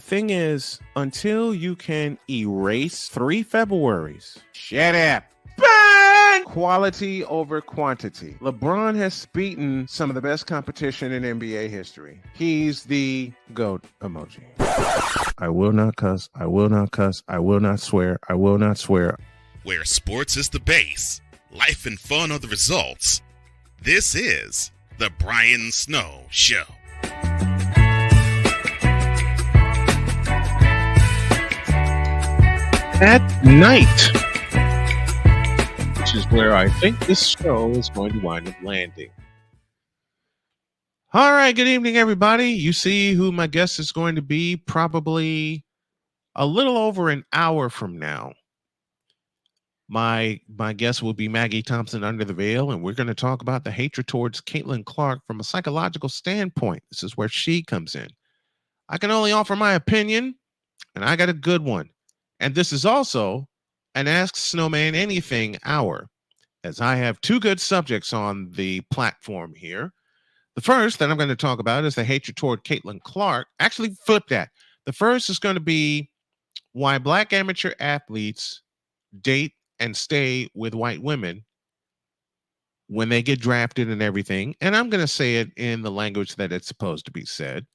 Thing is, until you can erase 3 Februaries, shut up. Bang! Quality over quantity. LeBron has beaten some of the best competition in NBA history. He's the GOAT emoji. I will not cuss. I will not cuss. I will not swear. I will not swear. Where sports is the base, life and fun are the results. This is the Brian Snow Show. At night, which is where I think this show is going to wind up landing. All right, good evening, everybody. You see who my guest is going to be probably a little over an hour from now. My guest will be Maggie Thompson Under the Veil, and we're going to talk about the hatred towards Caitlin Clark from a psychological standpoint. This is where she comes in. I can only offer my opinion, and I got a good one. And this is also an Ask Snowman Anything hour, as I have 2 good subjects on the platform here. The first that I'm going to talk about is the hatred toward Caitlin Clark. Actually, flip that. The first is going to be why Black amateur athletes date and stay with white women when they get drafted and everything. And I'm going to say it in the language that it's supposed to be said.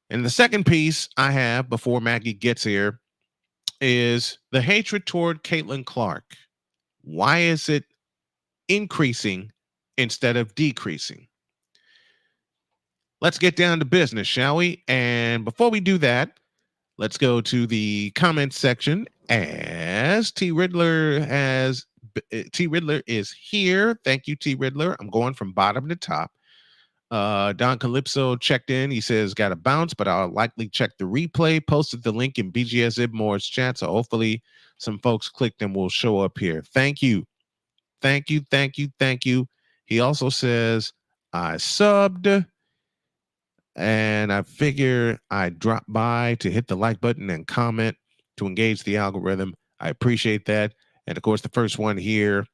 And the second piece I have before Maggie gets here is the hatred toward Caitlin Clark. Why is it increasing instead of decreasing? Let's get down to business, shall we? And before we do that, let's go to the comment section as T Riddler is here. Thank you, T Riddler. I'm going from bottom to top. Don Calypso checked in. He says, got to bounce, but I'll likely check the replay. Posted the link in BGS Ibmore's chat, so hopefully some folks clicked and will show up here. Thank you. Thank you, thank you, thank you. He also says, I subbed, and I figure I drop by to hit the like button and comment to engage the algorithm. I appreciate that. And, of course, the first one here,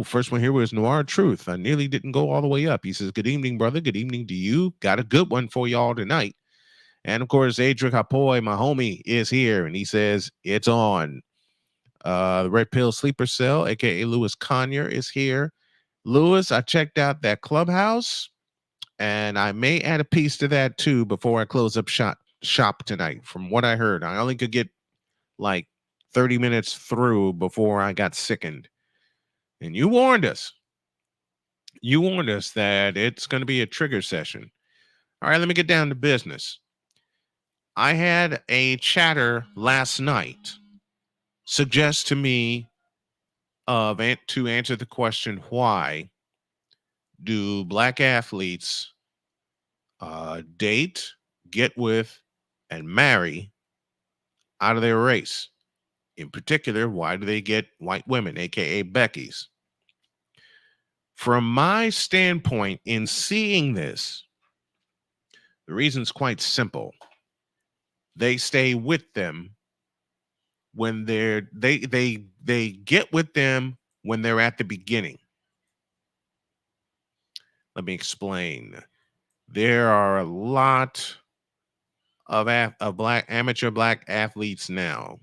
first one here was Noir Truth. I nearly didn't go all the way up. He says, good evening, brother. Good evening to you. Got a good one for y'all tonight. And, of course, Adric Hapoy, my homie, is here. And he says, it's on. The Red Pill Sleeper Cell, a.k.a. Lewis Conyer, is here. Lewis, I checked out that clubhouse, and I may add a piece to that, too, before I close up shop tonight. From what I heard, I only could get, like, 30 minutes through before I got sickened. And you warned us. You warned us that it's going to be a trigger session. All right, let me get down to business. I had a chatter last night suggest to me to answer the question, why do Black athletes date, get with, and marry out of their race? In particular, why do they get white women, a.k.a. Becky's? From my standpoint in seeing this, the reason's quite simple. they stay with them when they get with them when they're at the beginning. Let me explain. There are a lot of black amateur black athletes now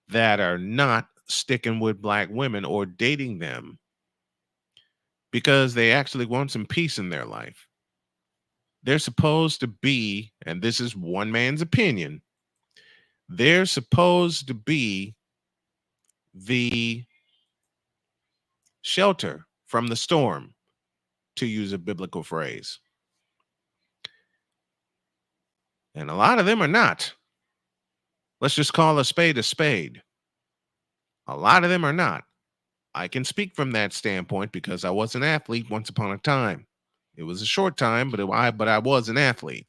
that are not sticking with black women or dating them because they actually want some peace in their life. They're supposed to be, and this is one man's opinion, they're supposed to be the shelter from the storm, to use a biblical phrase. And a lot of them are not. Let's just call a spade a spade. A lot of them are not. I can speak from that standpoint because I was an athlete once upon a time. It was a short time, but I was an athlete.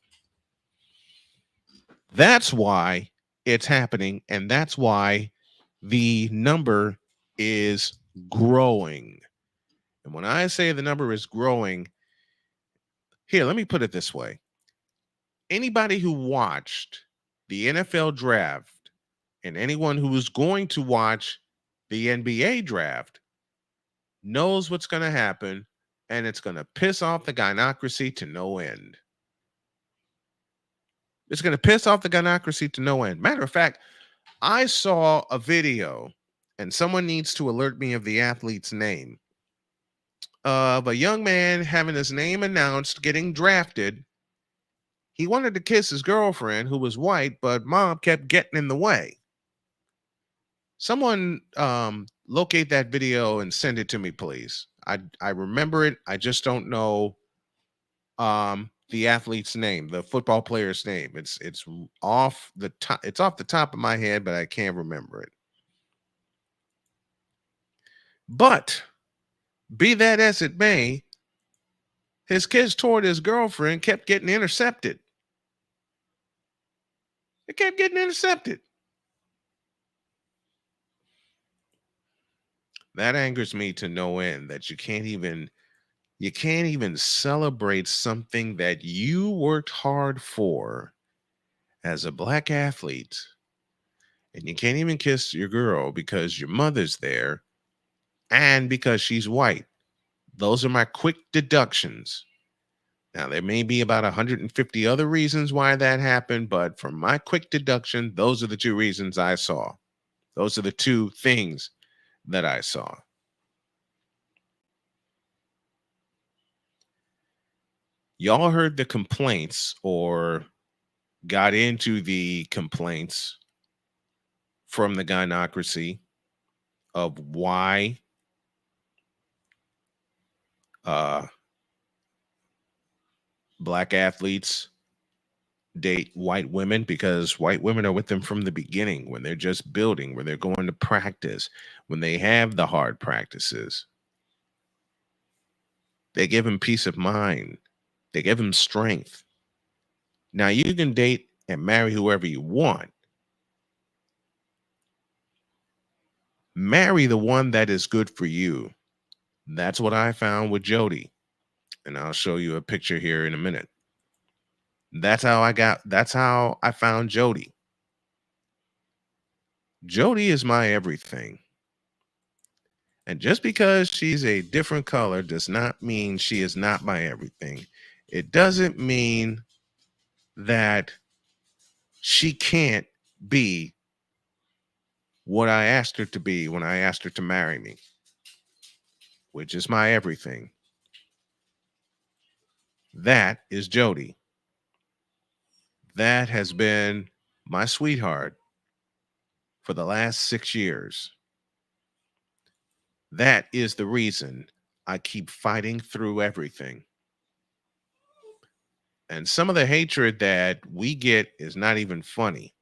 That's why it's happening, and that's why the number is growing. And when I say the number is growing, here, let me put it this way. Anybody who watched the NFL draft and anyone who is going to watch the NBA draft knows what's going to happen, and it's going to piss off the gynocracy to no end. It's going to piss off the gynocracy to no end. Matter of fact, I saw a video, and someone needs to alert me of the athlete's name, of a young man having his name announced, getting drafted. He wanted to kiss his girlfriend, who was white, but mom kept getting in the way. Someone locate that video and send it to me, please. I remember it. I just don't know the athlete's name, the football player's name. It's off the top. It's off the top of my head, but I can't remember it. But be that as it may, his kiss toward his girlfriend kept getting intercepted. It kept getting intercepted. That angers me to no end, that you can't even celebrate something that you worked hard for as a black athlete, and you can't even kiss your girl because your mother's there and because she's white. Those are my quick deductions. Now, there may be about 150 other reasons why that happened, but from my quick deduction, those are the two reasons I saw. Those are the two things that I saw. Y'all heard the complaints or got into the complaints from the gynocracy of why black athletes date white women, because white women are with them from the beginning, when they're just building, when they're going to practice, when they have the hard practices. They give them peace of mind. They give them strength. Now, you can date and marry whoever you want. Marry the one that is good for you. That's what I found with Jody. And I'll show you a picture here in a minute. That's how I found Jody. Jody is my everything. And just because she's a different color does not mean she is not my everything. It doesn't mean that she can't be what I asked her to be when I asked her to marry me, which is my everything. That is Jody. That has been my sweetheart for the last 6 years. That is the reason I keep fighting through everything. And some of the hatred that we get is not even funny.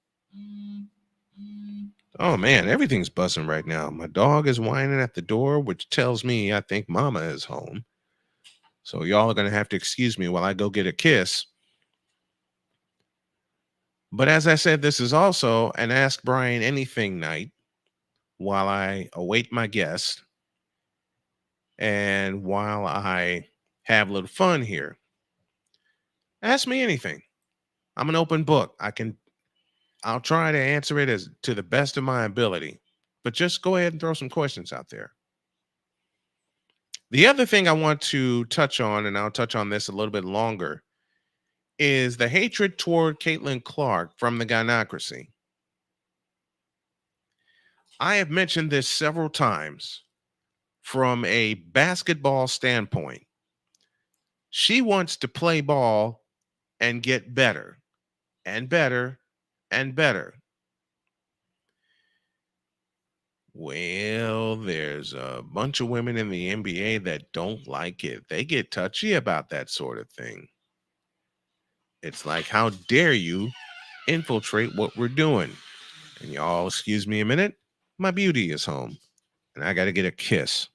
Oh man, everything's buzzing right now. My dog is whining at the door, which tells me I think mama is home. So y'all are going to have to excuse me while I go get a kiss. But as I said, this is also an Ask Brian Anything night while I await my guest and while I have a little fun here. Ask me anything. I'm an open book. I'll try to answer it as to the best of my ability. But just go ahead and throw some questions out there. The other thing I want to touch on, and I'll touch on this a little bit longer, is the hatred toward Caitlin Clark from the gynocracy. I have mentioned this several times from a basketball standpoint. She wants to play ball and get better and better and better. Well, there's a bunch of women in the NBA that don't like it. They get touchy about that sort of thing. It's like, how dare you infiltrate what we're doing? And y'all, excuse me a minute. My beauty is home and I got to get a kiss.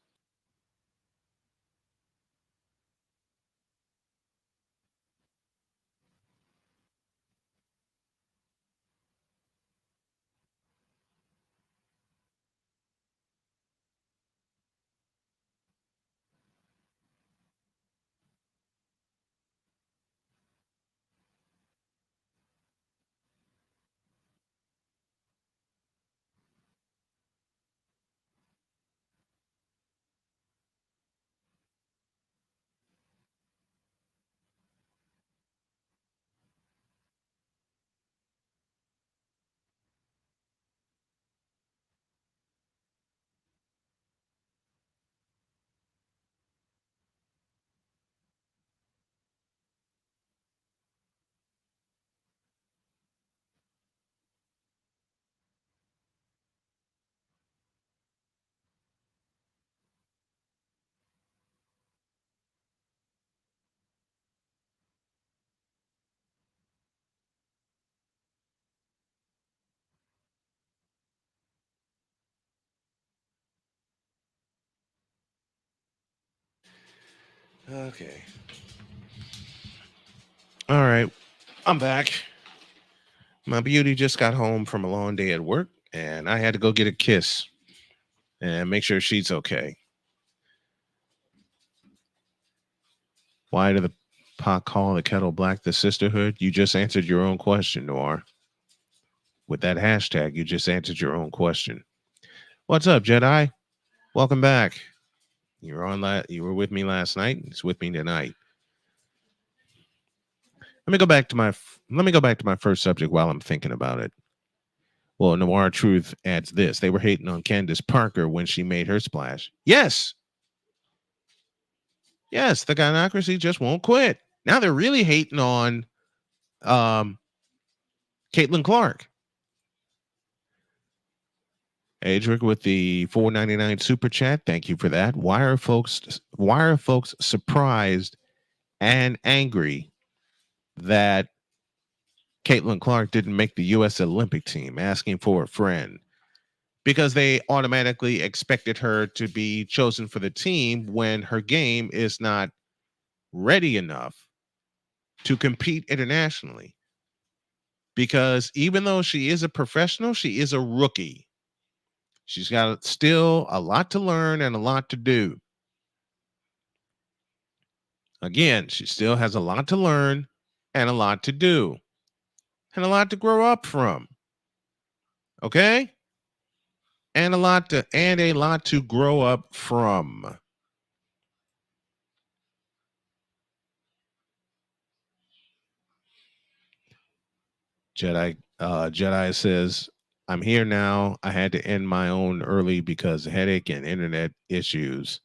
Okay. All right. I'm back. My beauty just got home from a long day at work and I had to go get a kiss and make sure she's okay. Why do the pot call the kettle black the sisterhood? You just answered your own question, Noir. With that hashtag, you just answered your own question. What's up, Jedi? Welcome back. You were you were with me last night. It's with me tonight. Let me go back to my first subject while I'm thinking about it. Well, Noir Truth adds this. They were hating on Candace Parker when she made her splash. Yes. Yes, the gynocracy just won't quit. Now they're really hating on um Caitlin Clark. Adric with the $4.99 super chat. Thank you for that. Why are folks surprised and angry that Caitlin Clark didn't make the US Olympic team, asking for a friend? Because they automatically expected her to be chosen for the team when her game is not ready enough to compete internationally. Because even though she is a professional, she is a rookie. She's got still a lot to learn and a lot to do. Again, she still has a lot to learn and a lot to do and a lot to grow up from. Okay? And a lot to grow up from. Jedi says, I'm here now. I had to end my own early because of headache and internet issues.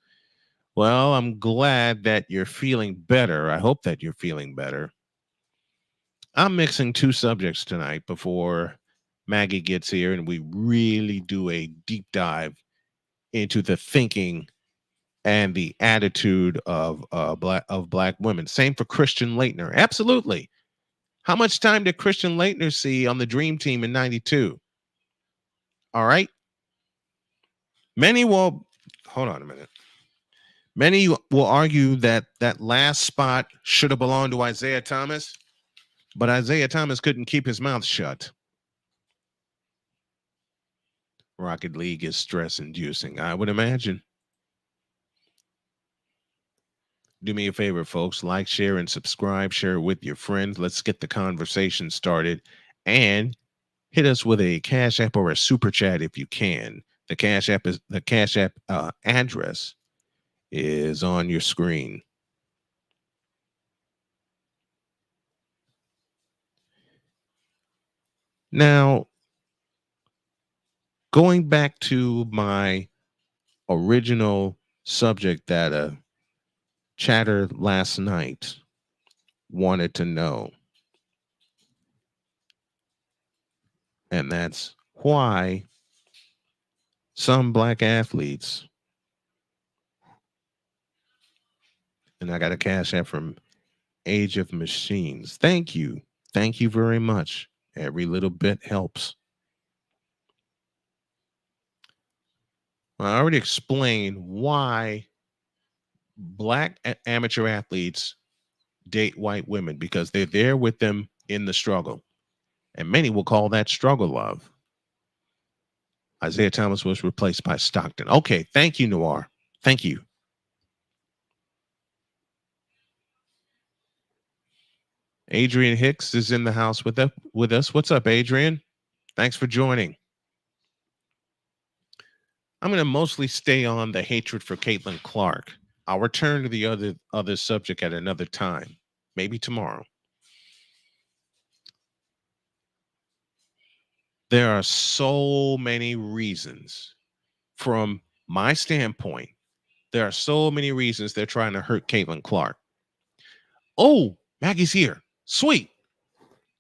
Well, I'm glad that you're feeling better. I hope that you're feeling better. I'm mixing two subjects tonight before Maggie gets here and we really do a deep dive into the thinking and the attitude of black women. Same for Christian Laettner. Absolutely. How much time did Christian Laettner see on the Dream Team in 92? All right. Many will hold on a minute. Many will argue that that last spot should have belonged to Isaiah Thomas, but Isaiah Thomas couldn't keep his mouth shut. Rocket League is stress inducing, I would imagine. Do me a favor, folks. Like, share, and subscribe. Share it with your friends. Let's get the conversation started. And hit us with a Cash App or a Super Chat if you can. The Cash App address is on your screen. Now, going back to my original subject that a chatter last night wanted to know, and that's why some black athletes, and I got a Cash App from Age of Machines. Thank you. Thank you very much. Every little bit helps. I already explained why black amateur athletes date white women, because they're there with them in the struggle. And many will call that struggle love. Isaiah Thomas was replaced by Stockton. Okay, thank you, Noir. Thank you. Adrian Hicks is in the house with us. What's up, Adrian? Thanks for joining. I'm going to mostly stay on the hatred for Caitlin Clark. I'll return to the other subject at another time, maybe tomorrow. There are so many reasons, from my standpoint, there are so many reasons they're trying to hurt Caitlin Clark. Oh, Maggie's here. Sweet.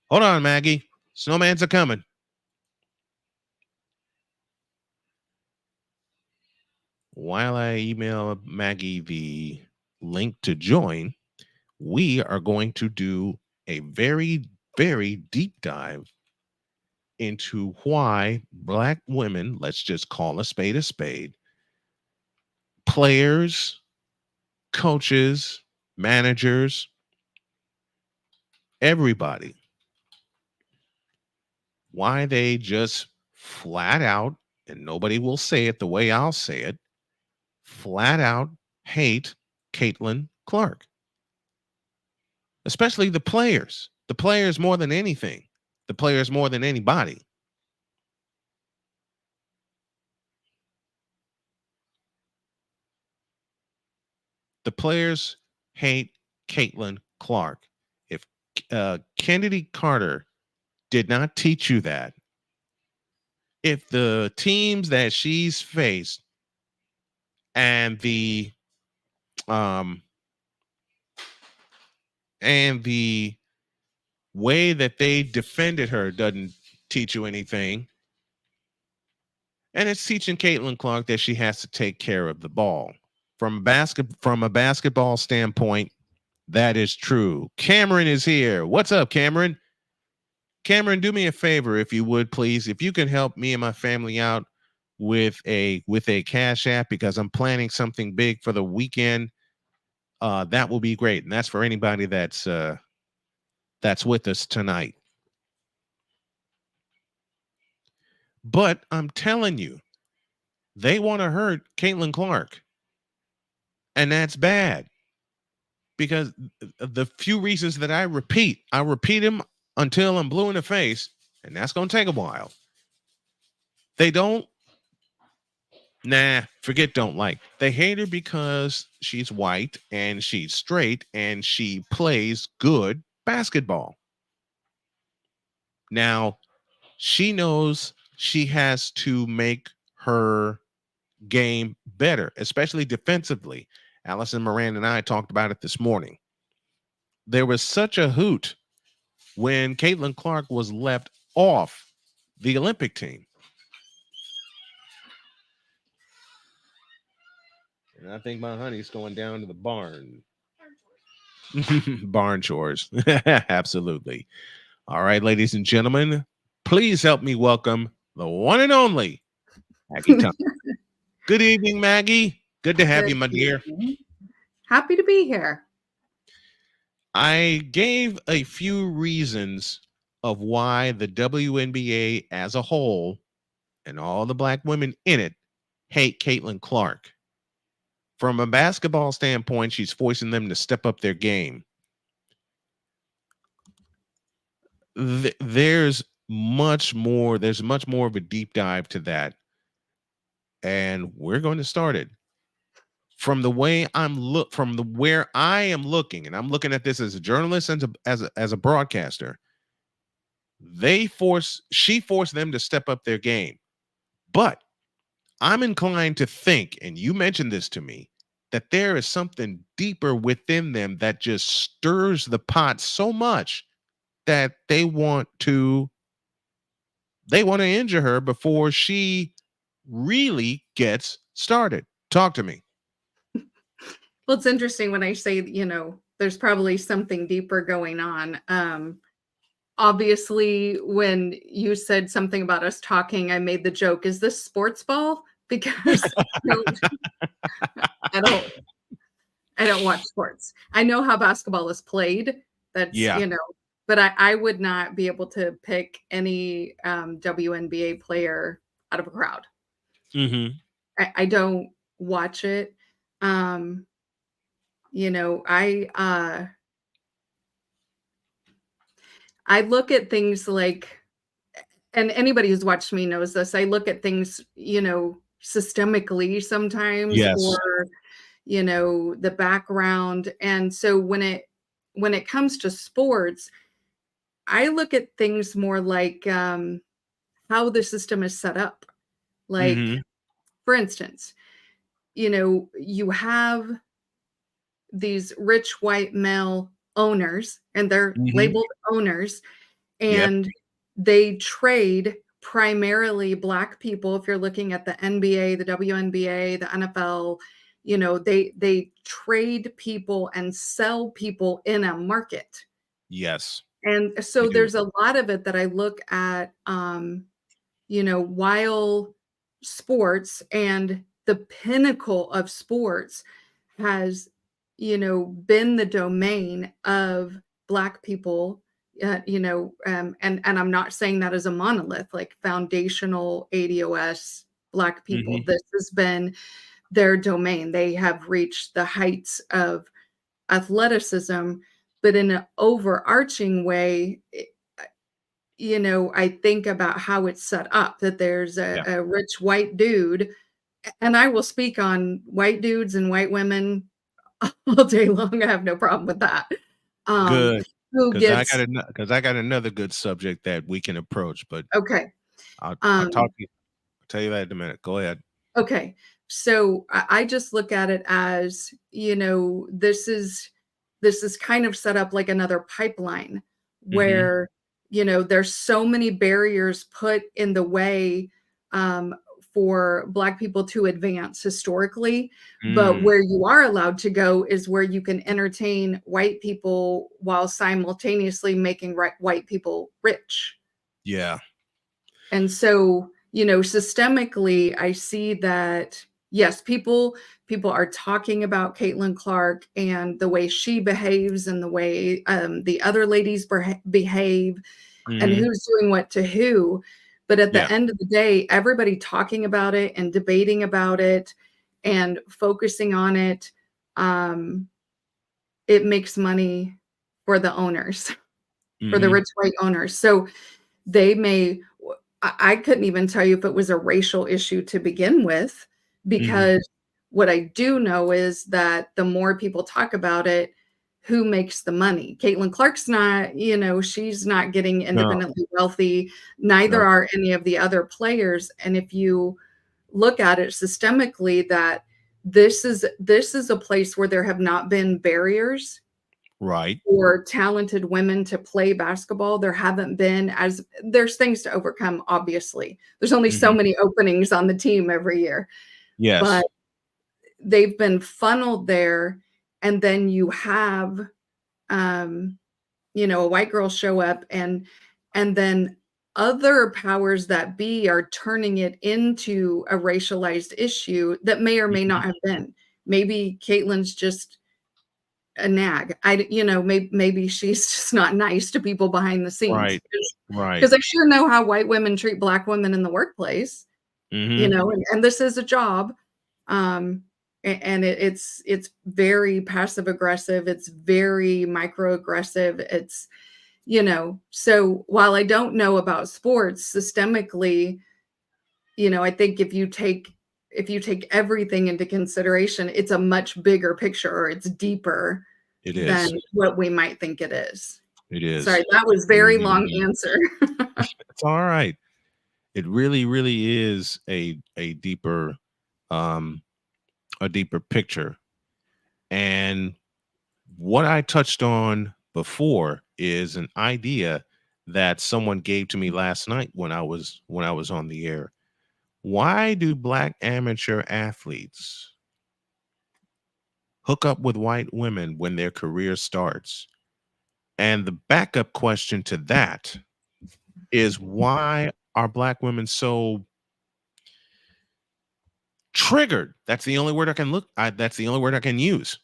Hold on, Maggie. Snowmans are coming. While I email Maggie the link to join, we are going to do a very, very deep dive into why black women, let's just call a spade, players, coaches, managers, everybody, why they just flat out, and nobody will say it the way I'll say it, flat out hate Caitlin Clark. Especially the players more than anything, the players more than anybody. The players hate Caitlin Clark. If Kennedy Carter did not teach you that, if the teams that she's faced and the way that they defended her doesn't teach you anything, and it's teaching Caitlin Clark that she has to take care of the ball. From a basketball standpoint, that is true. Cameron is here. What's up, Cameron? Cameron, do me a favor, if you would, please. If you can help me and my family out with a Cash App, because I'm planning something big for the weekend, that will be great. And that's for anybody that's with us tonight. But I'm telling you, they want to hurt Caitlin Clark. And that's bad. Because the few reasons that I repeat them until I'm blue in the face, and that's going to take a while. They don't like. They hate her because she's white and she's straight and she plays good basketball. Now, she knows she has to make her game better, especially defensively. Allison Moran and I talked about it this morning. There was such a hoot when Caitlin Clark was left off the Olympic team. And I think my honey's going down to the barn. Barn chores. Absolutely. All right, ladies and gentlemen, please help me welcome the one and only Maggie Thompson. Good evening, Maggie. Good to have you, my dear. Happy to be here. I gave a few reasons of why the WNBA as a whole and all the black women in it hate Caitlin Clark. from a basketball standpoint, she's forcing them to step up their game. There's much more of a deep dive to that, and we're going to start it from where I am looking, and I'm looking at this as a journalist and as a broadcaster. She forced them to step up their game, but I'm inclined to think, and you mentioned this to me, that there is something deeper within them that just stirs the pot so much that they want to injure her before she really gets started. Talk to me. Well, it's interesting when I say, there's probably something deeper going on. Obviously, when you said something about us talking, I made the joke, is this sports ball? Because I don't watch sports. I know how basketball is played. That's, but I would not be able to pick any WNBA player out of a crowd. Mm-hmm. I don't watch it. I look at things like, and anybody who's watched me knows this, I look at things, systemically sometimes, Yes. or, the background. And so when it comes to sports, I look at things more like how the system is set up. Like, for instance, you have these rich white male owners, and they're labeled owners, and they trade primarily Black people. If you're looking at the NBA, the WNBA, the NFL, they trade people and sell people in a market. Yes. And so there's a lot of it that I look at, while sports and the pinnacle of sports has, been the domain of Black people, and I'm not saying that as a monolith, like foundational ADOS Black people. This has been their domain. They have reached the heights of athleticism, but in an overarching way, I think about how it's set up, that there's a rich white dude, and I will speak on white dudes and white women all day long. I have no problem with that. Good. Because I got another good subject that we can approach, but okay. I'll tell you that in a minute. Go ahead. Okay. So I just look at it as, this is kind of set up like another pipeline where, there's so many barriers put in the way for Black people to advance historically. But where you are allowed to go is where you can entertain white people while simultaneously making white people rich. Yeah. And so, systemically, I see that, yes, people are talking about Caitlin Clark and the way she behaves and the way the other ladies behave and who's doing what to who. But at the end of the day, everybody talking about it and debating about it and focusing on it, it makes money for the owners, for the rich white owners. So I couldn't even tell you if it was a racial issue to begin with, because what I do know is that the more people talk about it, who makes the money? Caitlin Clark's not, she's not getting independently wealthy. Neither are any of the other players. And if you look at it systemically, that this is a place where there have not been barriers for talented women to play basketball. There haven't been, there's things to overcome, obviously. There's only so many openings on the team every year. Yes. But they've been funneled there. And then you have, a white girl show up, and then other powers that be are turning it into a racialized issue that may or may not have been. Maybe Caitlin's just a nag. Maybe she's just not nice to people behind the scenes. Right. Because I sure know how white women treat Black women in the workplace. And this is a job. and it's very passive aggressive. It's very microaggressive. It's, so while I don't know about sports systemically, I think if you take everything into consideration, it's a much bigger picture, or it's deeper It than is. what we might think it is. It is. Sorry, that was very long answer. It's all right. It really, really is a deeper picture. And what I touched on before is an idea that someone gave to me last night when I was on the air. Why do Black amateur athletes hook up with white women when their career starts? And the backup question to that is, why are Black women so triggered? That's the only word I can that's the only word I can use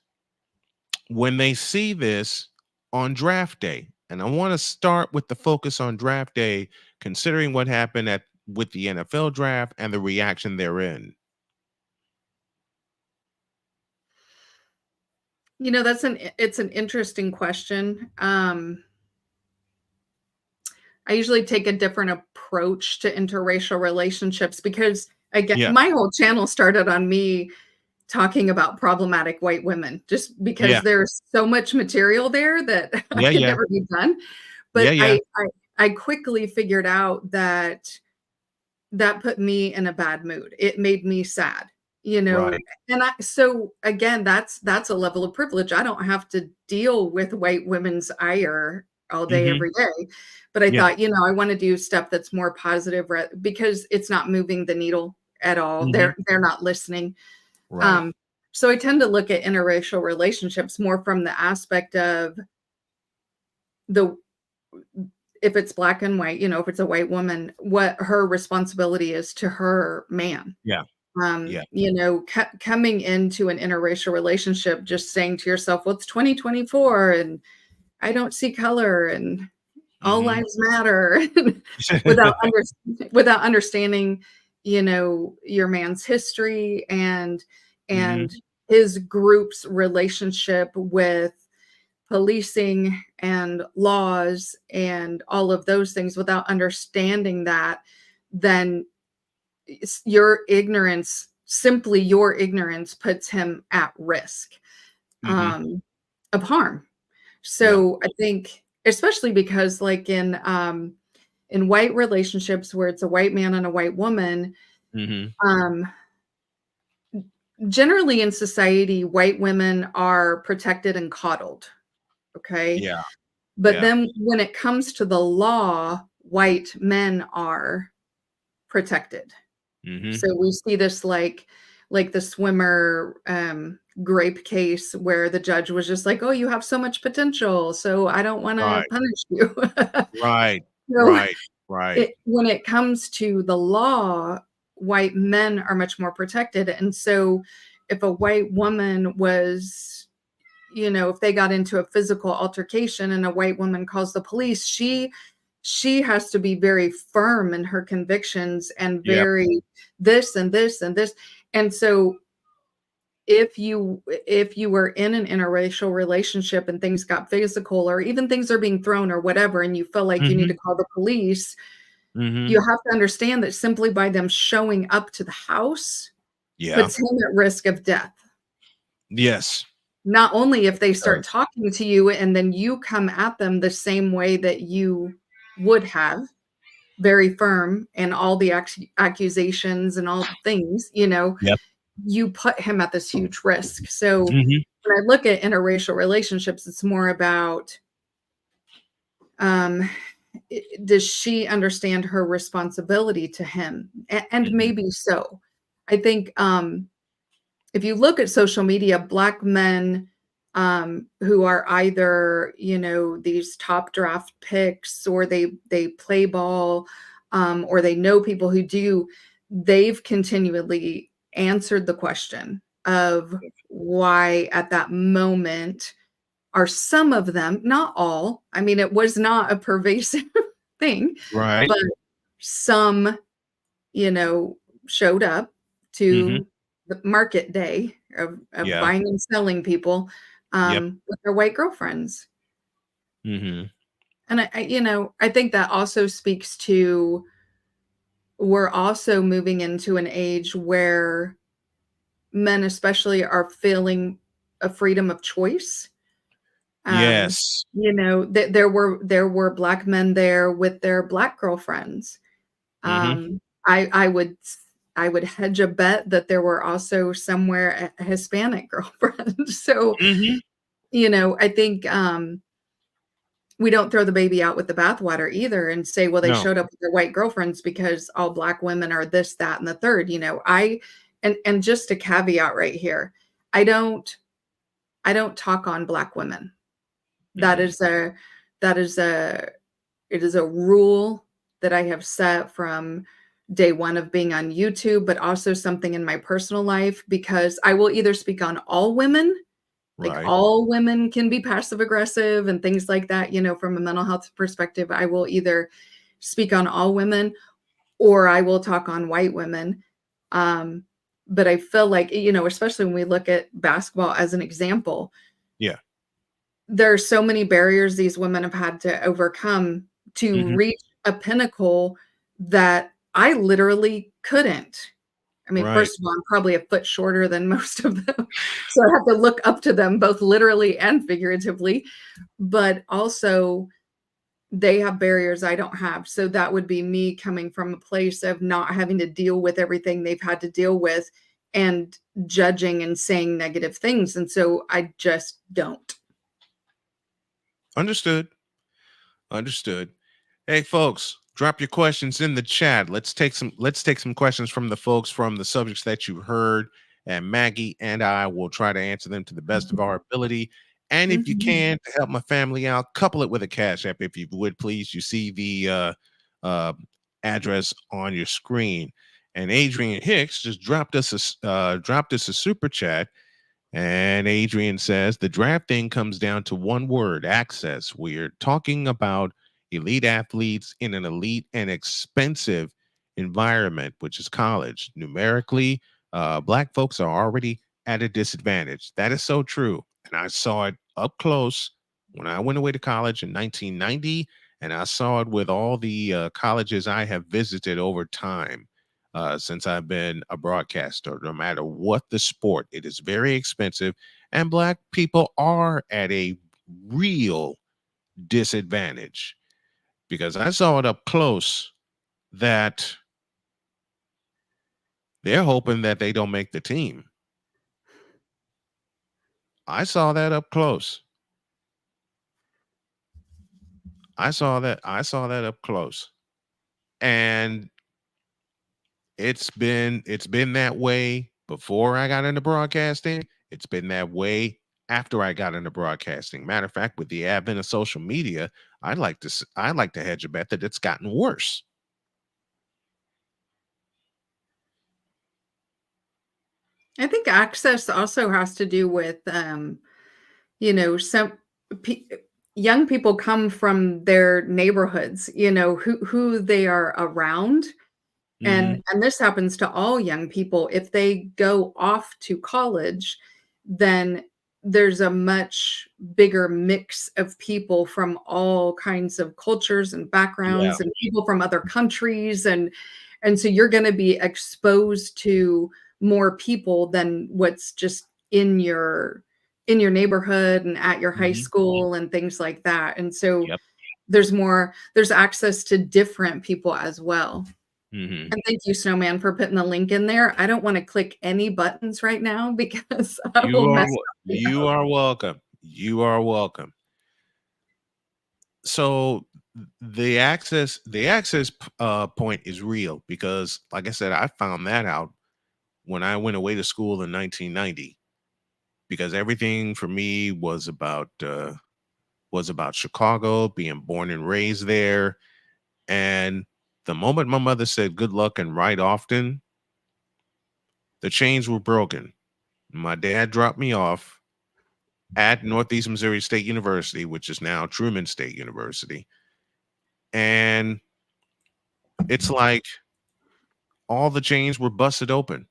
when they see this on draft day. And I want to start with the focus on draft day, considering what happened with the NFL draft and the reaction therein. It's an interesting question. I usually take a different approach to interracial relationships because, again, my whole channel started on me talking about problematic white women, just because there's so much material there that I could never be done. But I quickly figured out that put me in a bad mood. It made me sad, Right. And so again, that's a level of privilege. I don't have to deal with white women's ire all day, every day. But I thought, I want to do stuff that's more positive, because it's not moving the needle at all. They're not listening. Right. So I tend to look at interracial relationships more from the aspect of if it's Black and white, if it's a white woman, what her responsibility is to her man. Coming into an interracial relationship, just saying to yourself, well, it's 2024 and I don't see color and all lives matter, without understanding, your man's history and his group's relationship with policing and laws and all of those things. Without understanding that, then your ignorance puts him at risk of harm. So I think, especially because like in white relationships where it's a white man and a white woman, generally in society, white women are protected and coddled. Okay. But then when it comes to the law, white men are protected. So we see this like the swimmer grape case where the judge was just like, oh, you have so much potential, so I don't want to punish you. When it comes to the law, white men are much more protected. And so if a white woman was, if they got into a physical altercation and a white woman calls the police, she has to be very firm in her convictions and very this and this and this. And so if you were in an interracial relationship and things got physical, or even things are being thrown or whatever, and you feel like you need to call the police, you have to understand that simply by them showing up to the house puts him at risk of death. Yes. Not only if they start talking to you and then you come at them the same way that you would have, very firm, and all the accusations and all the things, you put him at this huge risk. So when I look at interracial relationships, it's more about, does she understand her responsibility to him? And maybe so. I think if you look at social media, Black men who are either, these top draft picks, or they play ball, or they know people who do, they've continually answered the question of why at that moment are some of them, not all, I mean, it was not a pervasive thing, but some, showed up to the market day of Yeah. buying and selling people Yep. with their white girlfriends. Mm-hmm. And I think that also speaks to we're also moving into an age where men especially are feeling a freedom of choice. Um, Yes. there were black men there with their black girlfriends. Mm-hmm. Um, I would hedge a bet that there were also somewhere a Hispanic girlfriend. So, Mm-hmm. I think we don't throw the baby out with the bathwater either and say, well, they No. showed up with their white girlfriends because all black women are this, that, and the third. And just a caveat right here, I don't talk on black women. That Mm-hmm. is a that is a it is a rule that I have set from day one of being on YouTube, but also something in my personal life because I will either speak on all women, like Right. all women can be passive aggressive and things like that, from a mental health perspective. I will either speak on all women or I will talk on white women. Um, but I feel like, especially when we look at basketball as an example, Yeah. there are so many barriers these women have had to overcome to Mm-hmm. reach a pinnacle that I literally couldn't. I mean, Right. first of all, I'm probably a foot shorter than most of them. So I have to look up to them both literally and figuratively. But also, they have barriers I don't have. So that would be me coming from a place of not having to deal with everything they've had to deal with and judging and saying negative things. And so I just don't. Understood. Understood. Hey folks, drop your questions in the chat. Let's take some questions from the folks from the subjects that you heard, and Maggie and I will try to answer them to the best of our ability. And if you Mhm. can, to help my family out, couple it with a cash app if you would please. You see the uh, address on your screen. And Adrian Hicks just dropped us a super chat. And Adrian says the draft thing comes down to one word: access. We're talking about elite athletes in an elite and expensive environment, which is college. Numerically, black folks are already at a disadvantage. That is so true. And I saw it up close when I went away to college in 1990. And I saw it with all the colleges I have visited over time since I've been a broadcaster. No matter what the sport, it is very expensive, and black people are at a real disadvantage because I saw it up close that they're hoping that they don't make the team. I saw that up close. I saw that up close. And it's been that way before I got into broadcasting. It's been that way after I got into broadcasting. Matter of fact, with the advent of social media, I'd like to hedge a bet that it's gotten worse. I think access also has to do with, some pe- young people come from their neighborhoods, who they are around. Hmm. And this happens to all young people. If they go off to college, then there's a much bigger mix of people from all kinds of cultures and Yeah. backgrounds and people from other countries and so you're going to be exposed to more people than what's just in your neighborhood and at your high Hmm. school and things like that. And so Yep. there's access to different people as well. Hmm. And thank you, Snowman, for putting the link in there. I don't want to click any buttons right now because I You will are mess wel- something you up. are welcome. You are welcome. So the access point is real because, like I said, I found that out when I went away to school in 1990 because everything for me was about Chicago, being born and raised there. And the moment my mother said good luck and write often, the chains were broken. My dad dropped me off at Northeast Missouri State University, which is now Truman State University. And it's like all the chains were busted open.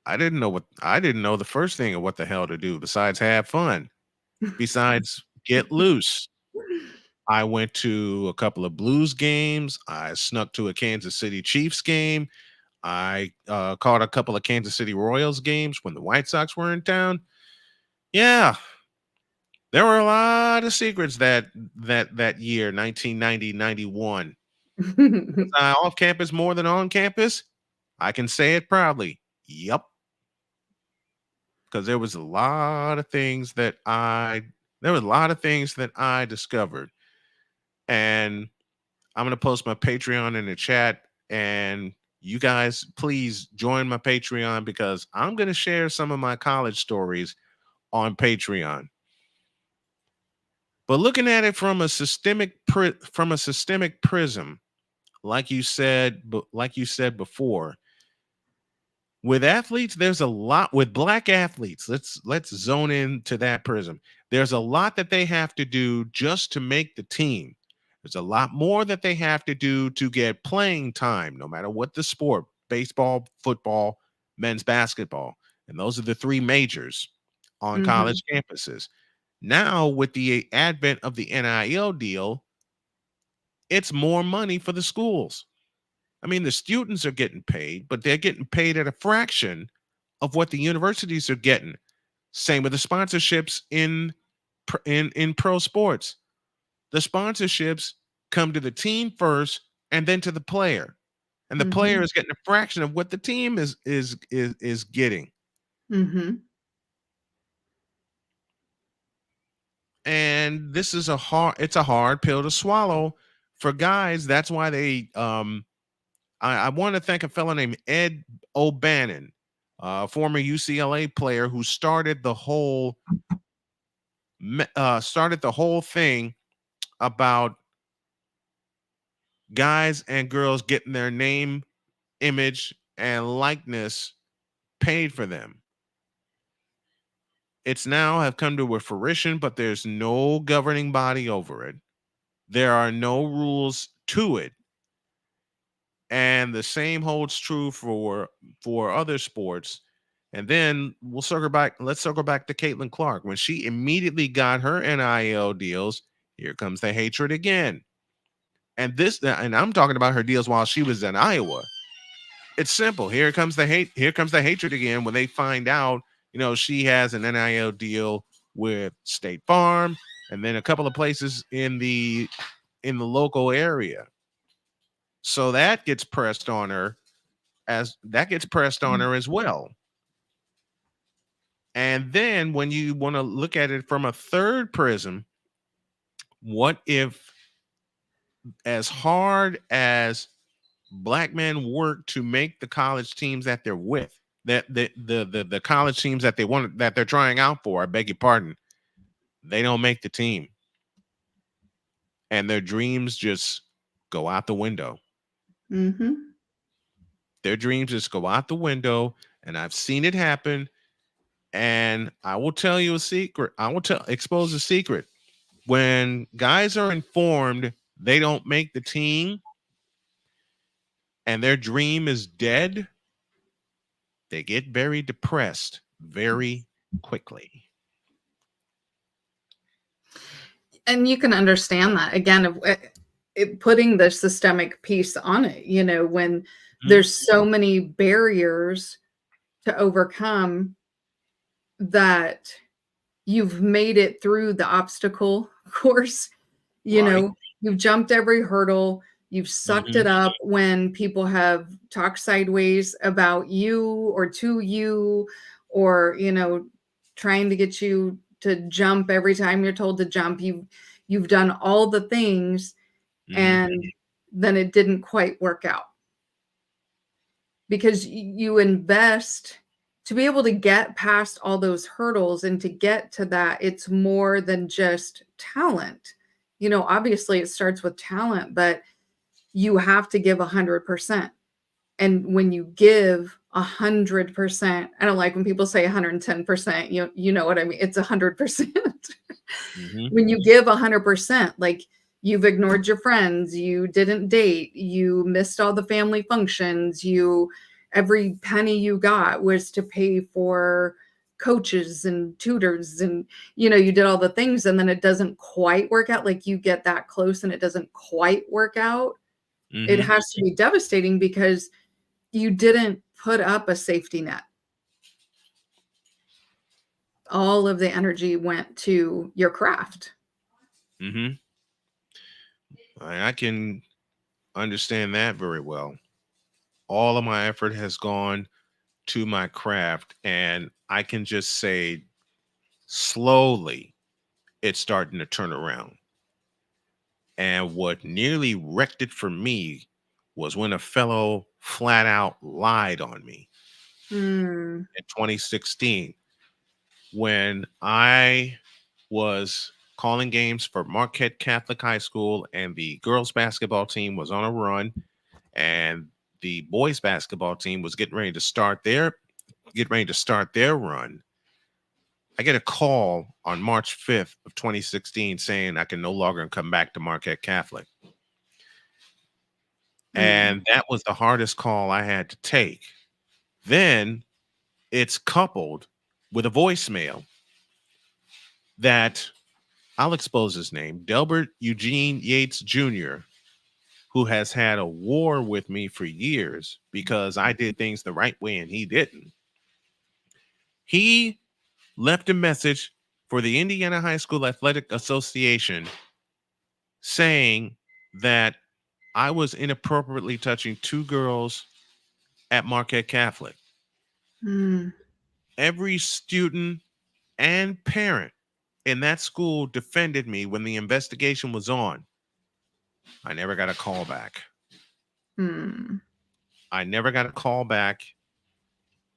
I didn't know the first thing of what the hell to do besides have fun, besides get loose. I went to a couple of Blues games. I snuck to a Kansas City Chiefs game. I caught a couple of Kansas City Royals games when the White Sox were in town. Yeah, there were a lot of secrets that year, 1990-91. Was I off campus more than on campus? I can say it proudly. Yep. Because there was a lot of things that I discovered. And I'm going to post my Patreon in the chat, and you guys please join my Patreon because I'm going to share some of my college stories on Patreon. But looking at it from a systemic prism, like you said before, with athletes, there's a lot with black athletes. Let's zone into that prism. There's a lot that they have to do just to make the team. There's a lot more that they have to do to get playing time, no matter what the sport: baseball, football, men's basketball. And those are the three majors on college campuses. Now, with the advent of the NIL deal, it's more money for the schools. I mean, the students are getting paid, but they're getting paid at a fraction of what the universities are getting. Same with the sponsorships in pro sports. The sponsorships come to the team first and then to the player. And the player is getting a fraction of what the team is getting. And this is a hard pill to swallow for guys. That's why they I want to thank a fellow named Ed O'Bannon, former UCLA player who started the whole thing about guys and girls getting their name, image, and likeness paid for them. It's now have come to a fruition, but there's no governing body over it. There are no rules to it. And the same holds true for other sports. And then let's circle back to Caitlin Clark. When she immediately got her NIL deals, here comes the hatred again. And I'm talking about her deals while she was in Iowa. It's simple. Here comes the hatred again when they find out, she has an NIL deal with State Farm and then a couple of places in the local area. So that gets pressed on her as well. And then when you want to look at it from a third prism, what if, as hard as black men work to make the college teams that they're with, that the college teams that they're trying out for, I beg your pardon, they don't make the team, and their dreams just go out the window. Their dreams just go out the window, and I've seen it happen. And I will tell you a secret. Expose a secret. When guys are informed they don't make the team and their dream is dead, they get very depressed very quickly. And you can understand that, again, putting the systemic piece on it, when there's so many barriers to overcome, that you've made it through the obstacle course, you've jumped every hurdle, you've sucked it up when people have talked sideways about you or to you, or trying to get you to jump every time you're told to jump. You've done all the things, and then it didn't quite work out because you invest to be able to get past all those hurdles. And to get to that, it's more than just talent. Obviously it starts with talent, but you have to give 100%. And when you give 100%, I don't like when people say 110%, you know what I mean? It's 100%. When you give 100%, like, you've ignored your friends, you didn't date, you missed all the family functions, you every penny you got was to pay for coaches and tutors, and you did all the things, and then it doesn't quite work out. Like, you get that close and it doesn't quite work out. It Mm-hmm. has to be devastating because you didn't put up a safety net. All of the energy went to your craft. Mm-hmm. I can understand that very well. All of my effort has gone to my craft, and I can just say slowly it's starting to turn around. And what nearly wrecked it for me was when a fellow flat out lied on me Mm. in 2016 when I was calling games for Marquette Catholic High School, and the girls basketball team was on a run, and the boys basketball team was getting ready to start their run. I get a call on March 5th of 2016 saying I can no longer come back to Marquette Catholic. And that was the hardest call I had to take. Then it's coupled with a voicemail that I'll expose his name, Delbert Eugene Yates Jr., who has had a war with me for years because I did things the right way and he didn't. He left a message for the Indiana High School Athletic Association saying that I was inappropriately touching two girls at Marquette Catholic. Mm. Every student and parent in that school defended me when the investigation was on. I never got a call back. Mm. I never got a call back,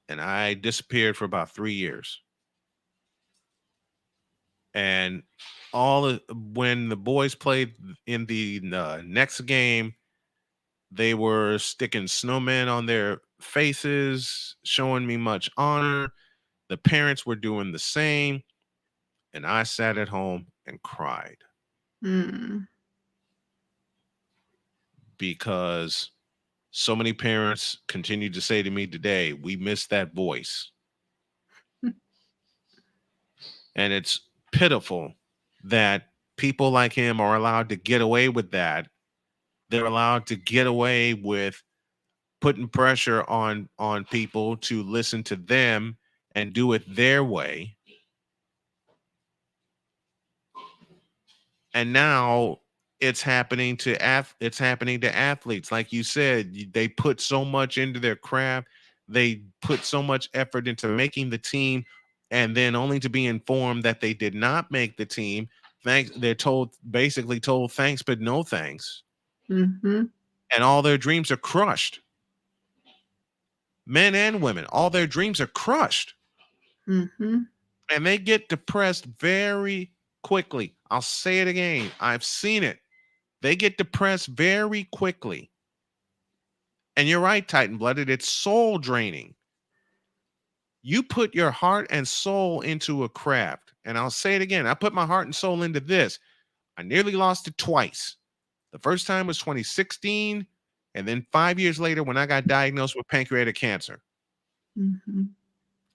and I disappeared for about 3 years. And when the boys played in the next game, they were sticking snowmen on their faces, showing me much honor. The parents were doing the same, and I sat at home and cried Mm. because so many parents continue to say to me today, we miss that voice. And it's pitiful that people like him are allowed to get away with that. They're allowed to get away with putting pressure on people to listen to them and do it their way. And now it's happening to athletes. Like you said, they put so much into their craft. They put so much effort into making the team, and then only to be informed that they did not make the team. They're basically told thanks, but no thanks. Mm-hmm. And all their dreams are crushed. Men and women, all their dreams are crushed. Mm-hmm. And they get depressed very quickly. I'll say it again. I've seen it. They get depressed very quickly. And you're right, Titan Blooded. It's soul draining. You put your heart and soul into a craft. And I'll say it again. I put my heart and soul into this. I nearly lost it twice. The first time was 2016. And then 5 years later, when I got diagnosed with pancreatic cancer, Mm-hmm.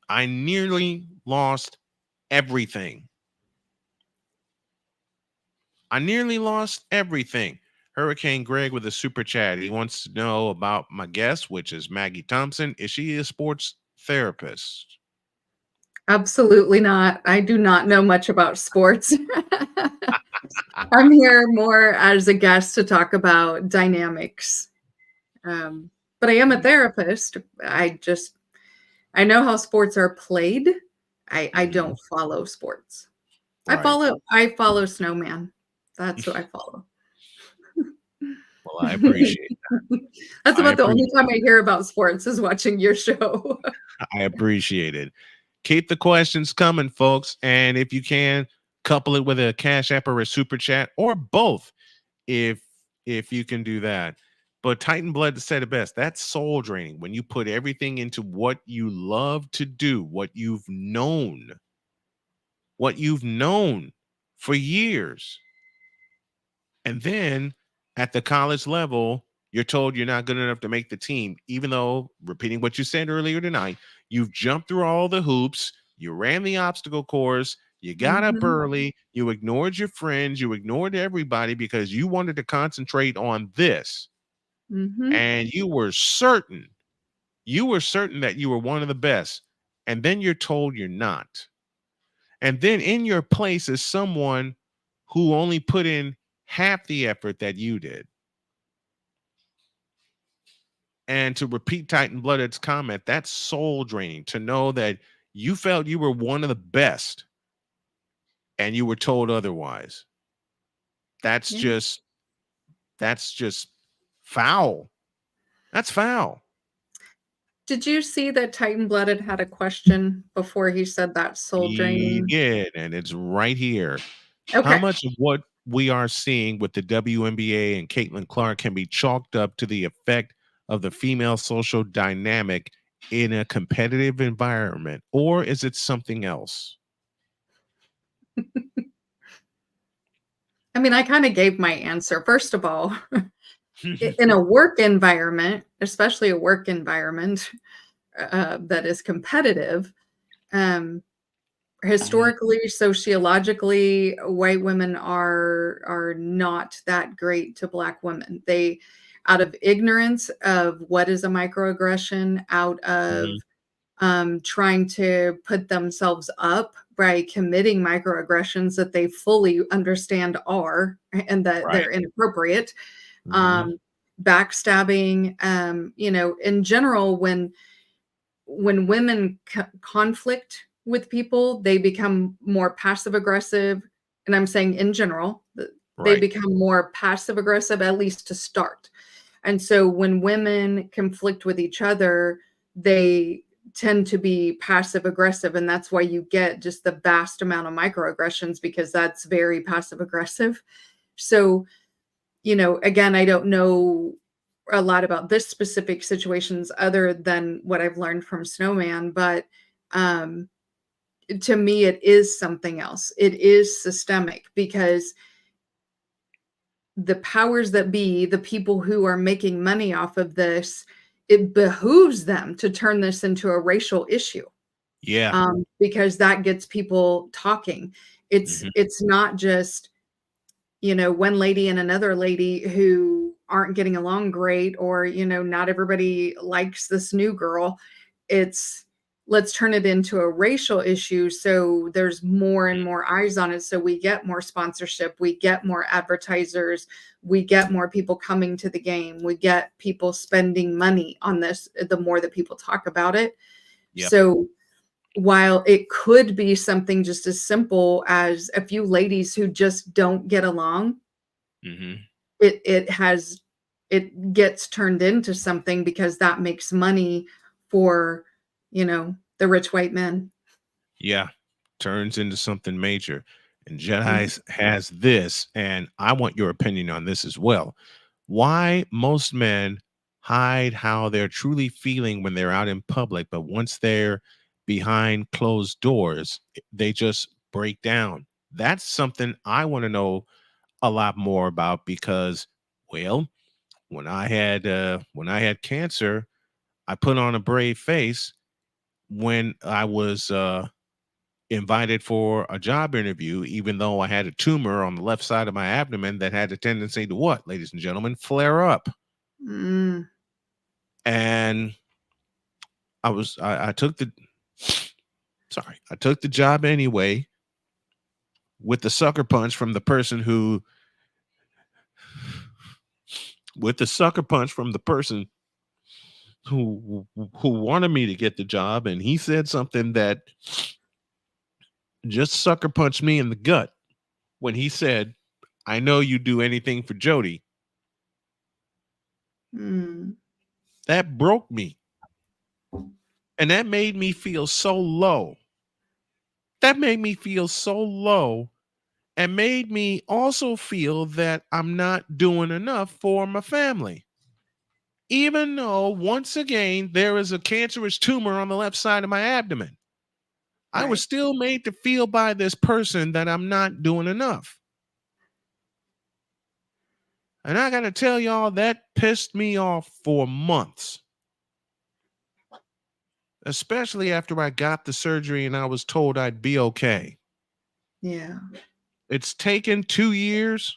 I nearly lost everything. I nearly lost everything. Hurricane Greg with a super chat. He wants to know about my guest, which is Maggie Thompson. Is she a sports therapist? Absolutely not. I do not know much about sports. I'm here more as a guest to talk about dynamics. But I am a therapist. I know how sports are played. I don't follow sports. Right. I follow Snowman. That's who I follow. Well, I appreciate that. That's about the only time I hear about sports is watching your show. I appreciate it. Keep the questions coming, folks. And if you can, couple it with a Cash App or a Super Chat or both, if you can do that. But Titan Blood said it best. That's soul draining when you put everything into what you love to do, what you've known for years. And then at the college level, You're told you're not good enough to make the team, even though, repeating what you said earlier tonight, you've jumped through all the hoops, you ran the obstacle course, you got up Mhm. early, you ignored your friends, you ignored everybody because you wanted to concentrate on this. Mhm. And you were certain that you were one of the best. And then you're told you're not. And then in your place is someone who only put in half the effort that you did. And to repeat Titan Blooded's comment, that's soul draining to know that you felt you were one of the best and you were told otherwise. That's Yeah. just that's just foul. That's foul. Did you see that Titan Blooded had a question before he said that soul He draining? did, and it's right here. How Okay. much of what we are seeing with the WNBA and Caitlin Clark can be chalked up to the effect of the female social dynamic in a competitive environment, or is it something else? I mean, I kind of gave my answer. First of all, in a work environment, especially a work environment that is competitive, um, Mhm. historically, sociologically, white women are not that great to Black women. They, out of ignorance of what is a microaggression, out of Mhm. trying to put themselves up by committing microaggressions that they fully understand are and that Right. they're inappropriate. Mhm. Um, backstabbing, in general, when women conflict with people, they become more passive aggressive. And I'm saying in general, they Right. become more passive aggressive, at least to start. And so when women conflict with each other, they tend to be passive aggressive. And that's why you get just the vast amount of microaggressions, because that's very passive aggressive. So, again, I don't know a lot about this specific situations other than what I've learned from Snowman, but um, to me, it is something else. It is systemic because the powers that be, the people who are making money off of this, it behooves them to turn this into a racial issue, Yeah. because that gets people talking. It's Mhm. it's not just one lady and another lady who aren't getting along great, or not everybody likes this new girl. It's, let's turn it into a racial issue so there's more and more eyes on it, so we get more sponsorship, we get more advertisers, we get more people coming to the game, we get people spending money on this the more that people talk about it. Yep. So while it could be something just as simple as a few ladies who just don't get along, Mhm. it gets turned into something because that makes money for, the rich white men. Yeah. Turns into something major. And Mhm. Has this, and I want your opinion on this as well. Why most men hide how they're truly feeling when they're out in public, but once they're behind closed doors, they just break down. That's something I want to know a lot more about because, well, when I had cancer, I put on a brave face when I was invited for a job interview, even though I had a tumor on the left side of my abdomen that had a tendency to what, ladies and gentlemen, flare up. Mm. And I took the I took the job anyway with the sucker punch from the person who with the sucker punch from the person who wanted me to get the job, and he said something that just sucker punched me in the gut when he said, "I know you do anything for Jody." Mm. That broke me. And that made me feel so low. That made me feel so low and made me also feel that I'm not doing enough for my family. Even though, once again, there is a cancerous tumor on the left side of my abdomen, I was Right. still made to feel by this person that I'm not doing enough. And I got to tell y'all, that pissed me off for months, especially after I got the surgery and I was told I'd be okay. Yeah. It's taken 2 years,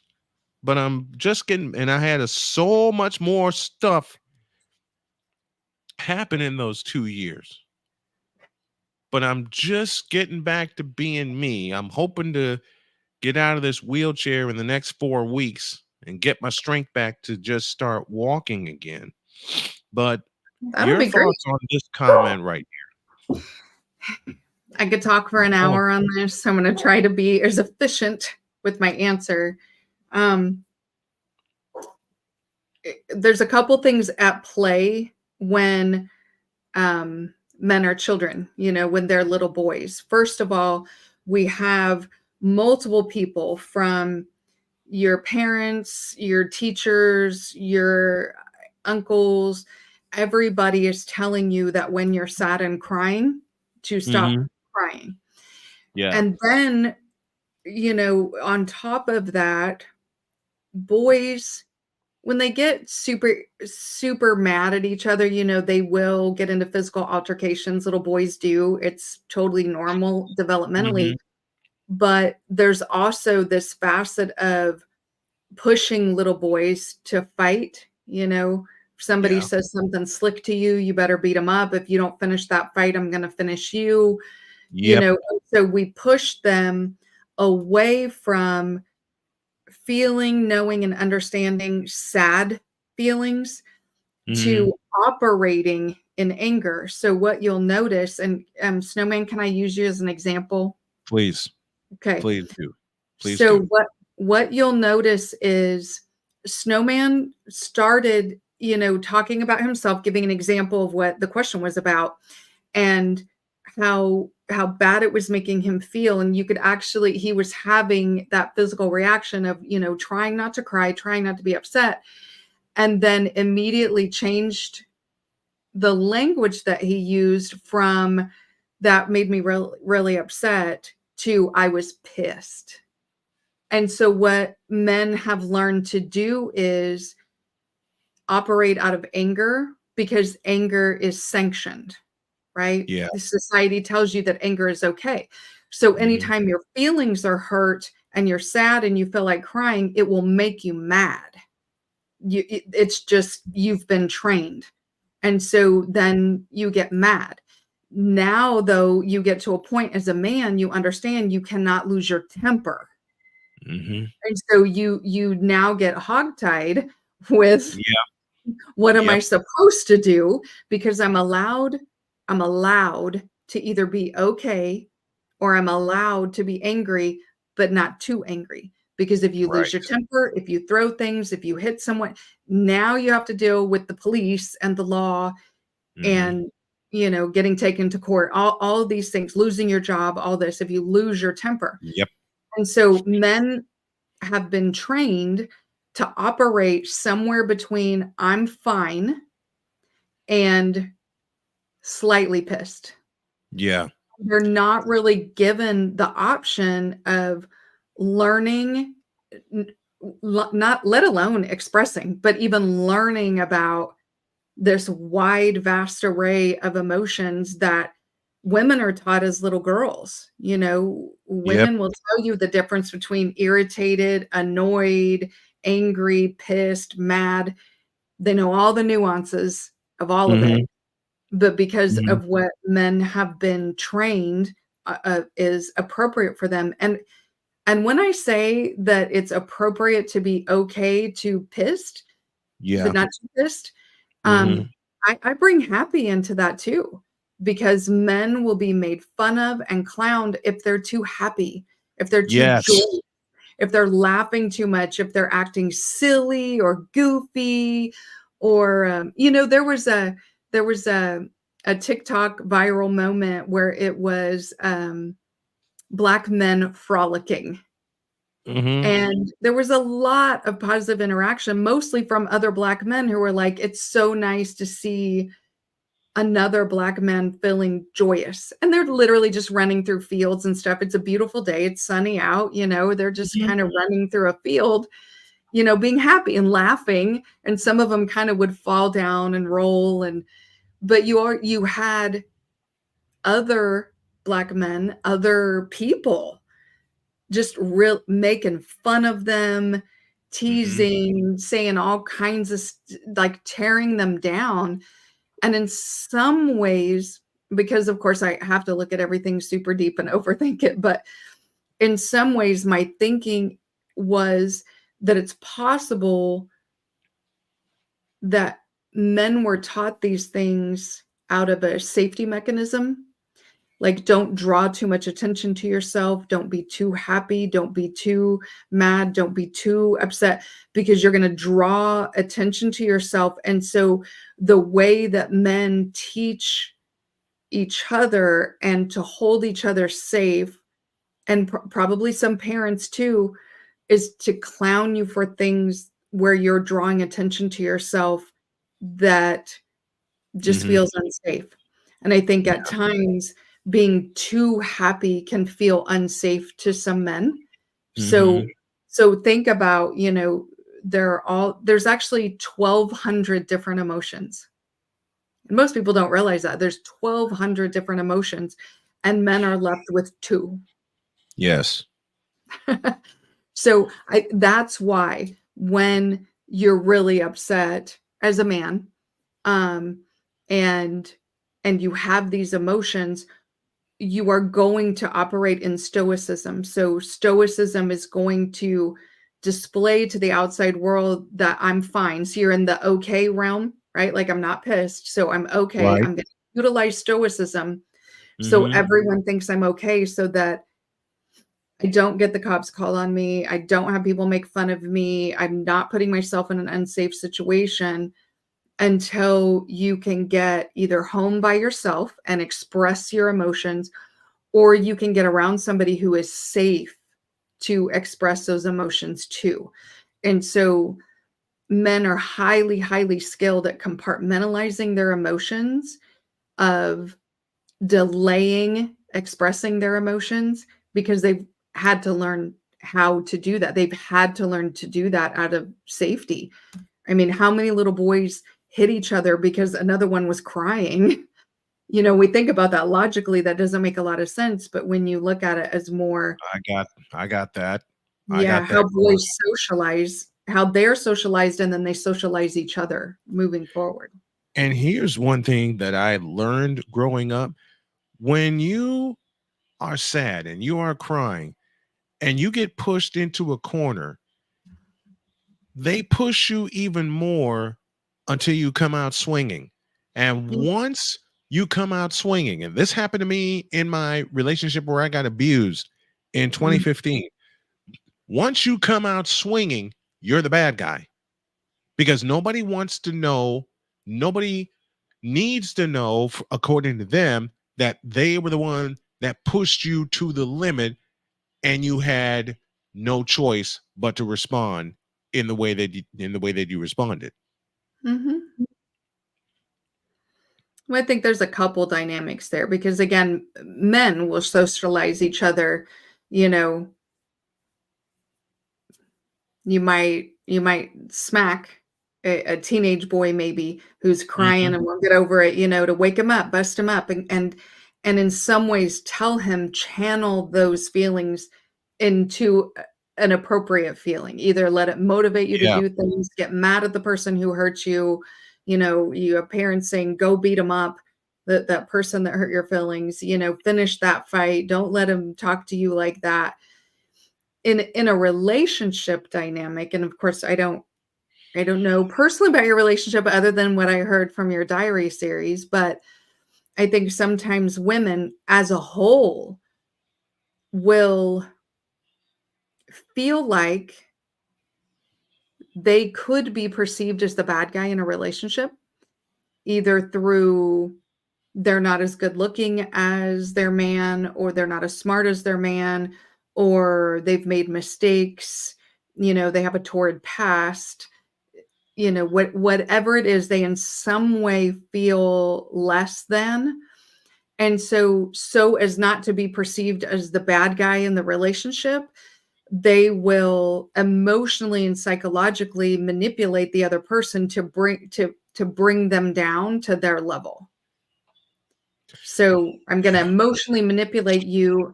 but I'm just getting, and I had so much more stuff happen in those 2 years. But I'm just getting back to being me. I'm hoping to get out of this wheelchair in the next 4 weeks and get my strength back to just start walking again. But That'll your be great. thoughts on this comment right here? I could talk for an hour on this. I'm going to try to be as efficient with my answer. There's a couple things at play when men are children, when they're little boys. First of all, we have multiple people, from your parents, your teachers, your uncles. Everybody is telling you that when you're sad and crying, to stop crying. Yeah. And then, on top of that, boys, when they get super, super mad at each other, they will get into physical altercations. Little boys do. It's totally normal developmentally. But there's also this facet of pushing little boys to fight. If somebody says something slick to you, you better beat them up. If you don't finish that fight, I'm going to finish you. So we push them away from feeling, knowing, and understanding sad feelings to operating in anger. So what you'll notice, and Snowman, can I use you as an example? Please. Okay. Please do. Please so do. what you'll notice is Snowman started, talking about himself, giving an example of what the question was about, and how bad it was making him feel. And you could actually, he was having that physical reaction of, trying not to cry, trying not to be upset, and then immediately changed the language that he used from that made me really upset to I was pissed. And so what men have learned to do is operate out of anger, because anger is sanctioned, right? Yeah. The society tells you that anger is okay. So anytime your feelings are hurt and you're sad and you feel like crying, it will make you mad. It's just, you've been trained. And so then you get mad. Now, though, you get to a point as a man, you understand you cannot lose your temper. And so you now get hogtied with, what am I supposed to do? Because I'm allowed to either be okay, or I'm allowed to be angry, but not too angry. Because if you lose your temper, if you throw things, if you hit someone, now you have to deal with the police and the law and, getting taken to court, all of these things, losing your job, all this, if you lose your temper. And so men have been trained to operate somewhere between I'm fine and slightly pissed. Yeah. They're not really given the option of learning, not let alone expressing, but even learning about this wide, vast array of emotions that women are taught as little girls. Women will tell you the difference between irritated, annoyed, angry, pissed, mad. They know all the nuances of all of it. But because of what men have been trained is appropriate for them. And when I say that it's appropriate to be okay to pissed, but not too pissed, I bring happy into that too, because men will be made fun of and clowned if they're too happy, if they're too joyous, if they're laughing too much, if they're acting silly or goofy, or there was a TikTok viral moment where it was Black men frolicking. And there was a lot of positive interaction, mostly from other Black men who were like, it's so nice to see another Black man feeling joyous. And they're literally just running through fields and stuff. It's a beautiful day. It's sunny out, they're just kind of running through a field. being happy and laughing, and some of them kind of would fall down and roll, but you had other Black men, other people just making fun of them, teasing, saying all kinds of like tearing them down. And in some ways, because of course I have to look at everything super deep and overthink it, but in some ways my thinking was that it's possible that men were taught these things out of a safety mechanism. Like, don't draw too much attention to yourself. Don't be too happy. Don't be too mad. Don't be too upset, because you're going to draw attention to yourself. And so the way that men teach each other and to hold each other safe, and probably some parents too, is to clown you for things where you're drawing attention to yourself that just feels unsafe. And I think at times being too happy can feel unsafe to some men. So think about, there's actually 1,200 different emotions. And most people don't realize that there's 1,200 different emotions, and men are left with 2. Yes. So that's why when you're really upset as a man, and you have these emotions, you are going to operate in stoicism. So stoicism is going to display to the outside world that I'm fine. So you're in the okay realm, right? Like, I'm not pissed, so I'm okay. Right. I'm going to utilize stoicism so everyone thinks I'm okay, so that I don't get the cops call on me. I don't have people make fun of me. I'm not putting myself in an unsafe situation, until you can get either home by yourself and express your emotions, or you can get around somebody who is safe to express those emotions too. And so men are highly, highly skilled at compartmentalizing their emotions, of delaying expressing their emotions, because they've had to learn how to do that. They've had to learn to do that out of safety. I mean, how many little boys hit each other because another one was crying? We think about that logically, that doesn't make a lot of sense. But when you look at it as more, I got that. how boys socialize, how they're socialized, and then they socialize each other moving forward. And here's one thing that I learned growing up. When you are sad and you are crying and you get pushed into a corner, they push you even more until you come out swinging. And once you come out swinging, and this happened to me in my relationship where I got abused in 2015. Once you come out swinging, you're the bad guy, because nobody wants to know, nobody needs to know, according to them, that they were the one that pushed you to the limit, and you had no choice but to respond in the way that you responded. Well, I think there's a couple dynamics there, because again, men will socialize each other. You might smack a teenage boy maybe who's crying and won't get over it, to wake him up, bust him up, and in some ways tell him, channel those feelings into an appropriate feeling. Either let it motivate you to do things, get mad at the person who hurt you. You have parents saying, go beat him up, that person that hurt your feelings, finish that fight. Don't let him talk to you like that. In a relationship dynamic, and of course I don't know personally about your relationship other than what I heard from your diary series, but I think sometimes women as a whole will feel like they could be perceived as the bad guy in a relationship, either through they're not as good looking as their man, or they're not as smart as their man, or they've made mistakes, they have a torrid past, whatever it is, they in some way feel less than. And so as not to be perceived as the bad guy in the relationship, they will emotionally and psychologically manipulate the other person to bring them down to their level. So I'm going to emotionally manipulate you,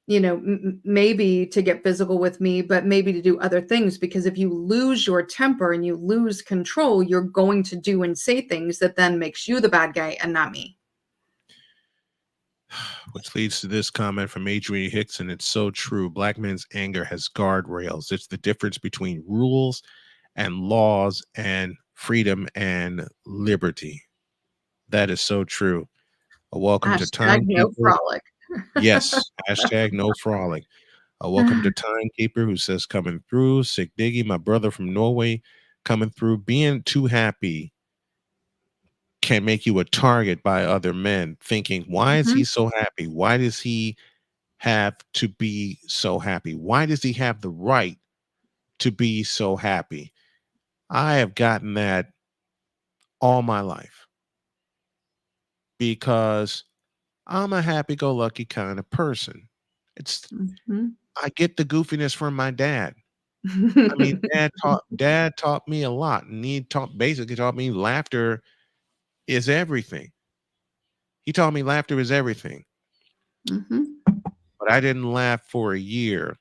maybe to get physical with me, but maybe to do other things. Because if you lose your temper and you lose control, you're going to do and say things that then makes you the bad guy and not me. Which leads to this comment from Adrian Hickson. It's so true. Black men's anger has guardrails. It's the difference between rules and laws and freedom and liberty. That is so true. Welcome to Hashtag no Timekeeper. frolic. Yes, hashtag no frolic. Welcome to Timekeeper, who says coming through. Sick Diggy, my brother from Norway, coming through. Being too happy can make you a target by other men, thinking, why is he so happy? Why does he have to be so happy? Why does he have the right to be so happy? I have gotten that all my life because I'm a happy-go-lucky kind of person. It's I get the goofiness from my dad. I mean, dad taught me a lot, and he basically taught me laughter is everything. He taught me laughter is everything. But I didn't laugh for a year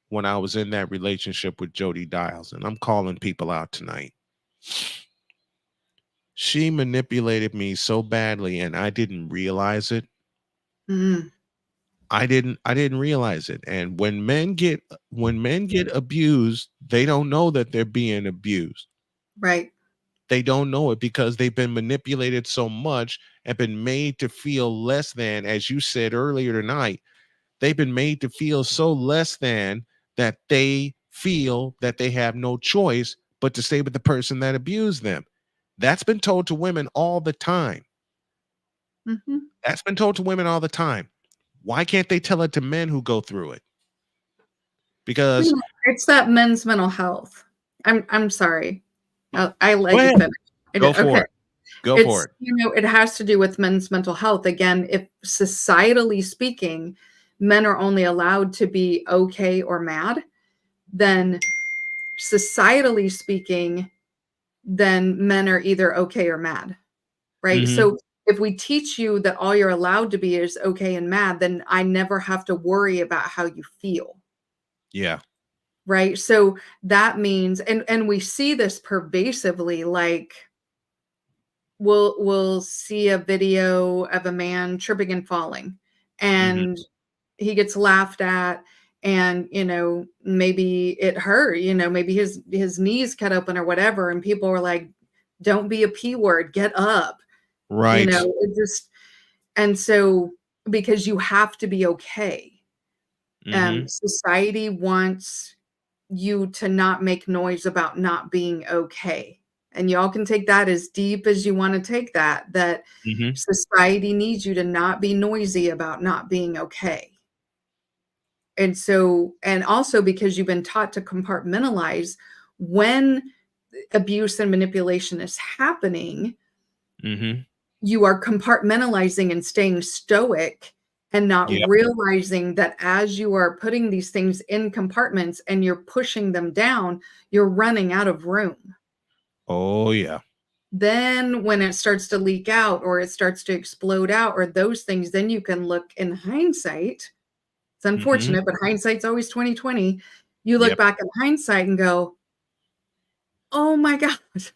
when I was in that relationship with Jody Dials, and I'm calling people out tonight. She manipulated me so badly, and I didn't realize it. I didn't realize it. And when men get abused, they don't know that they're being abused. Right. They don't know it because they've been manipulated so much and been made to feel less than, as you said earlier tonight, they've been made to feel so less than that they feel that they have no choice but to stay with the person that abused them. That's been told to women all the time. That's been told to women all the time. Why can't they tell it to men who go through it? Because it's that men's mental health. I'm sorry. I let you finish. Go for it. Go for it. It has to do with men's mental health. Again, if societally speaking, men are only allowed to be okay or mad, then societally speaking, then men are either okay or mad, right? So if we teach you that all you're allowed to be is okay and mad, then I never have to worry about how you feel. Yeah. Right. So that means, and we see this pervasively, like we'll see a video of a man tripping and falling, and he gets laughed at, and maybe it hurt, maybe his knees cut open or whatever, and people were like, don't be a P word, get up. Right. It just, and so because you have to be okay. Society wants you to not make noise about not being okay. And y'all can take that as deep as you want to take that society needs you to not be noisy about not being okay. And so, and also because you've been taught to compartmentalize when abuse and manipulation is happening, you are compartmentalizing and staying stoic and not realizing that as you are putting these things in compartments and you're pushing them down, you're running out of room. Oh, yeah. Then when it starts to leak out or it starts to explode out or those things, then you can look in hindsight. It's unfortunate, but hindsight's always 20/20. You look back in hindsight and go, oh my gosh,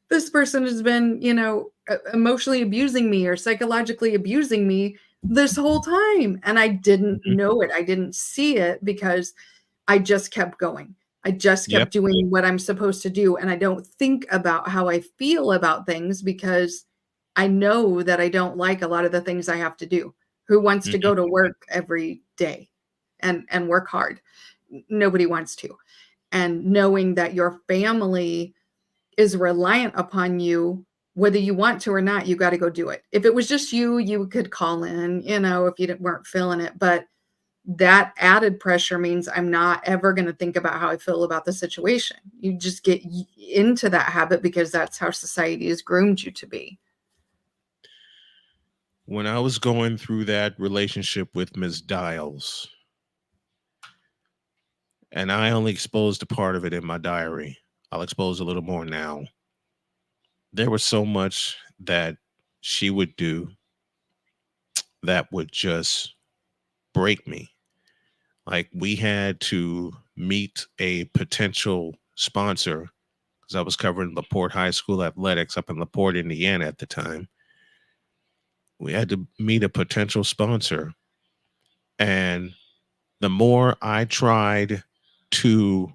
this person has been, emotionally abusing me or psychologically abusing me this whole time. And I didn't know it. I didn't see it because I just kept going. I just kept doing what I'm supposed to do. And I don't think about how I feel about things because I know that I don't like a lot of the things I have to do. Who wants to go to work every day and work hard? Nobody wants to. And knowing that your family is reliant upon you, whether you want to or not, you got to go do it. If it was just you, you could call in, if you weren't feeling it. But that added pressure means I'm not ever going to think about how I feel about the situation. You just get into that habit because that's how society has groomed you to be. When I was going through that relationship with Ms. Dials, And I only exposed a part of it in my diary. I'll expose a little more now. There was so much that she would do that would just break me. Like, we had to meet a potential sponsor because I was covering LaPorte High School athletics up in LaPorte, Indiana at the time. We had to meet a potential sponsor. And the more I tried to,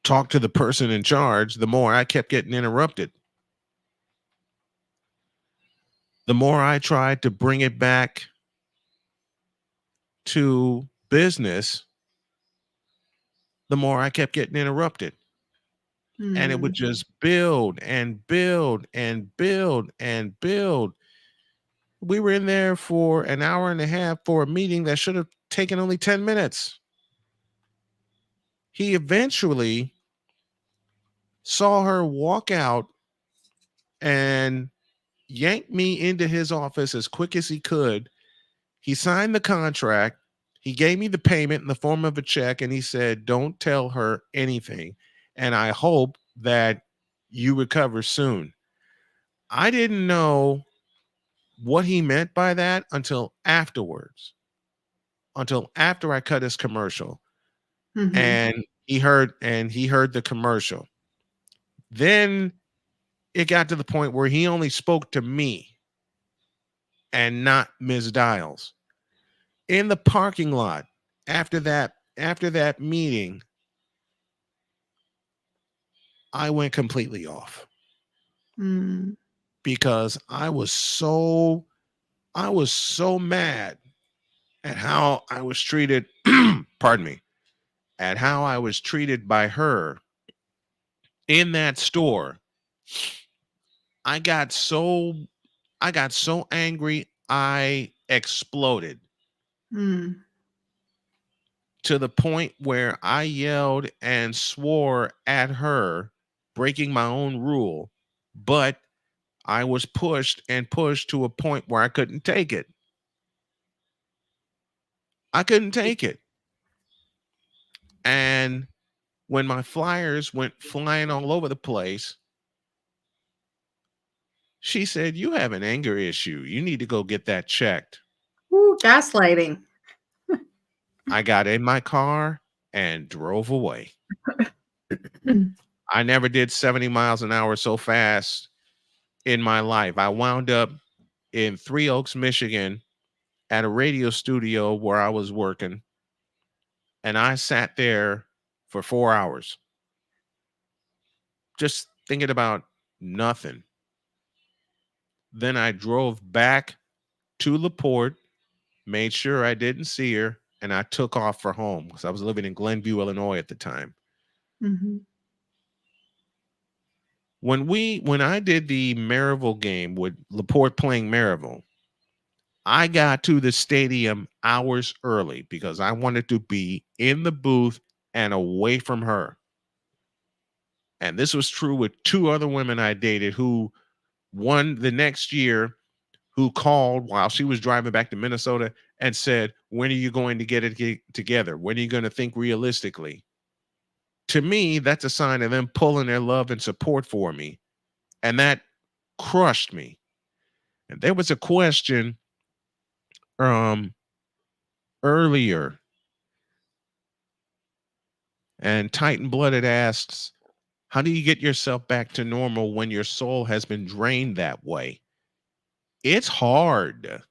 talk to the person in charge, the more I kept getting interrupted. The more I tried to bring it back to business, the more I kept getting interrupted. And it would just build and build and build and build. We were in there for an hour and a half for a meeting that should have taken only 10 minutes. He eventually saw her walk out and yanked me into his office as quick as he could. He signed the contract. He gave me the payment in the form of a check, and he said, "Don't tell her anything. And I hope that you recover soon." I didn't know what he meant by that until afterwards, until after I cut his commercial. And he heard the commercial. Then it got to the point where he only spoke to me and not Ms. Dials. In the parking lot after that meeting, I went completely off because I was so mad at how I was treated. Pardon me, at how I was treated by her in that store. I got so angry, I exploded to the point where I yelled and swore at her, breaking my own rule, but I was pushed to a point where I couldn't take it. I couldn't take it. And when my flyers went flying all over the place, she said, "You have an anger issue. You need to go get that checked." Ooh, gaslighting. I got in my car and drove away. I never did 70 miles an hour so fast in my life. I wound up in Three Oaks, Michigan at a radio studio where I was working, and I sat there for 4 hours just thinking about nothing. Then I drove back to LaPorte, made sure I didn't see her, and I took off for home because I was living in Glenview, Illinois at the time. When I did the Maryville game with LaPorte playing Maryville, I got to the stadium hours early because I wanted to be in the booth and away from her. And this was true with two other women I dated who won the next year, who called while she was driving back to Minnesota and said, "When are you going to get it together? When are you going to think realistically?" To me, that's a sign of them pulling their love and support for me. And that crushed me. And there was a question earlier, and Titan Blooded asks, "How do you get yourself back to normal when your soul has been drained that way?" It's hard.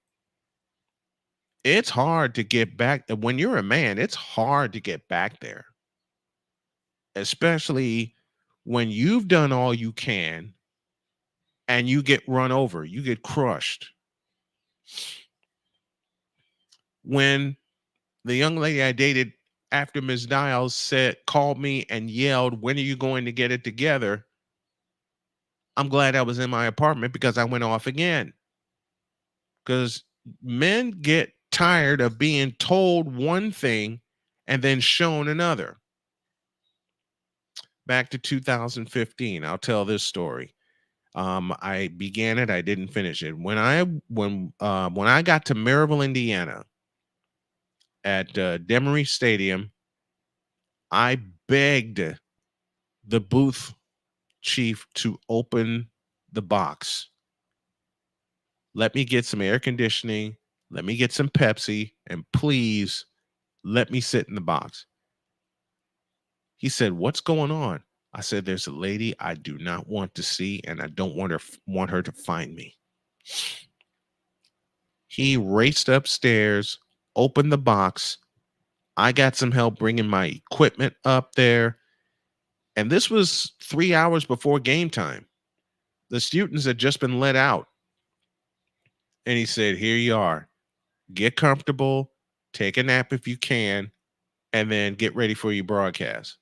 It's hard to get back. When you're a man, it's hard to get back there, especially when you've done all you can and you get run over, you get crushed. When the young lady I dated after Ms. Dials called me and yelled, "When are you going to get it together?" I'm glad I was in my apartment because I went off again. Because men get tired of being told one thing and then shown another. Back to 2015, I'll tell this story. I began it. I didn't finish it. When I got to Maryville, Indiana, at Demery Stadium, I begged the booth chief to open the box. Let me get some air conditioning. Let me get some Pepsi, and please let me sit in the box. He said, "What's going on?" I said, "There's a lady I do not want to see, and I don't want her to find me." He raced upstairs, opened the box. I got some help bringing my equipment up there. And this was 3 hours before game time. The students had just been let out. And he said, "Here you are. Get comfortable, take a nap if you can, and then get ready for your broadcast."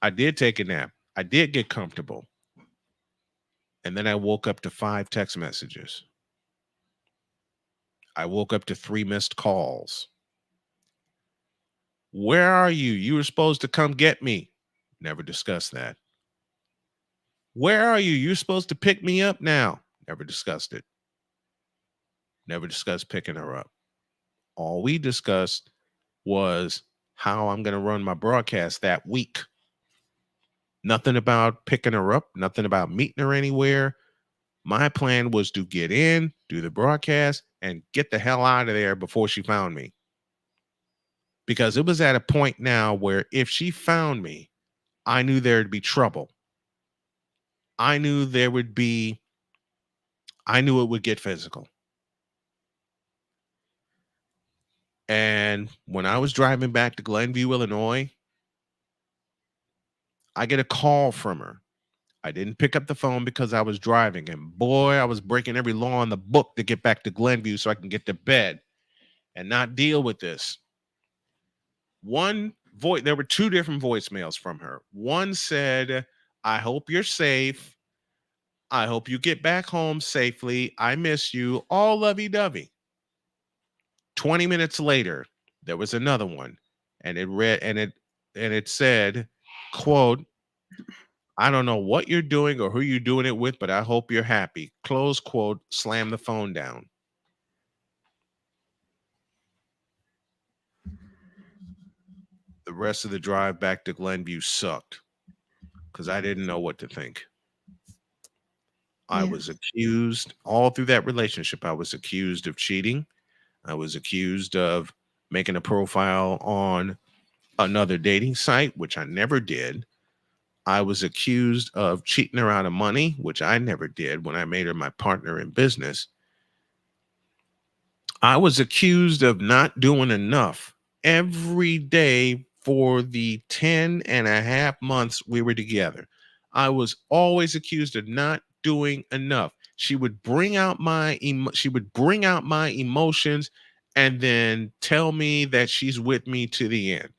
I did take a nap. I did get comfortable. And then I woke up to 5 text messages. I woke up to 3 missed calls. "Where are you? You were supposed to come get me." Never discussed that. "Where are you? You're supposed to pick me up now." Never discussed it. Never discussed picking her up. All we discussed was how I'm going to run my broadcast that week. Nothing about picking her up, nothing about meeting her anywhere. My plan was to get in, do the broadcast, and get the hell out of there before she found me. Because it was at a point now where if she found me, I knew there'd be trouble. I knew it would get physical. And when I was driving back to Glenview, Illinois, I get a call from her. I didn't pick up the phone because I was driving, and boy, I was breaking every law in the book to get back to Glenview so I can get to bed and not deal with this. There were 2 different voicemails from her. One said, "I hope you're safe. I hope you get back home safely. I miss you. All lovey-dovey." 20 minutes later, there was another one, and it said, quote, "I don't know what you're doing or who you're doing it with, but I hope you're happy." Close quote, slam the phone down. The rest of the drive back to Glenview sucked because I didn't know what to think. I was accused all through that relationship. I was accused of cheating. I was accused of making a profile on another dating site, which I never did. I was accused of cheating her out of money, which I never did when I made her my partner in business. I was accused of not doing enough every day for the 10 and a half months we were together. I was always accused of not doing enough. She would bring out my emotions and then tell me that she's with me to the end.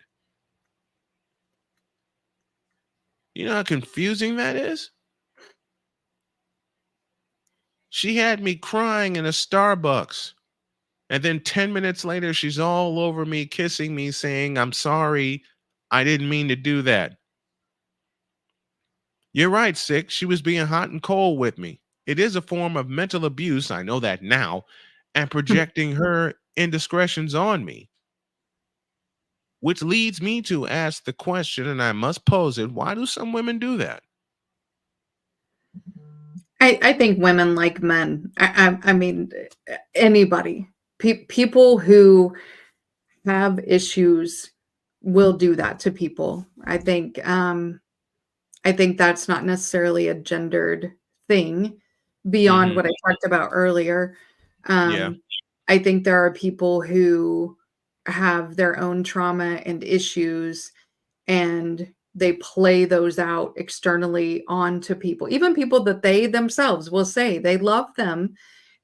You know how confusing that is? She had me crying in a Starbucks. And then 10 minutes later, she's all over me, kissing me, saying, "I'm sorry. I didn't mean to do that." You're right, Sick. She was being hot and cold with me. It is a form of mental abuse. I know that now. And projecting her indiscretions on me. Which leads me to ask the question, and I must pose it: why do some women do that? I think women like men. I mean, anybody. People who have issues will do that to people. I think that's not necessarily a gendered thing beyond what I talked about earlier. Yeah. I think there are people who have their own trauma and issues, and they play those out externally onto people, even people that they themselves will say they love them.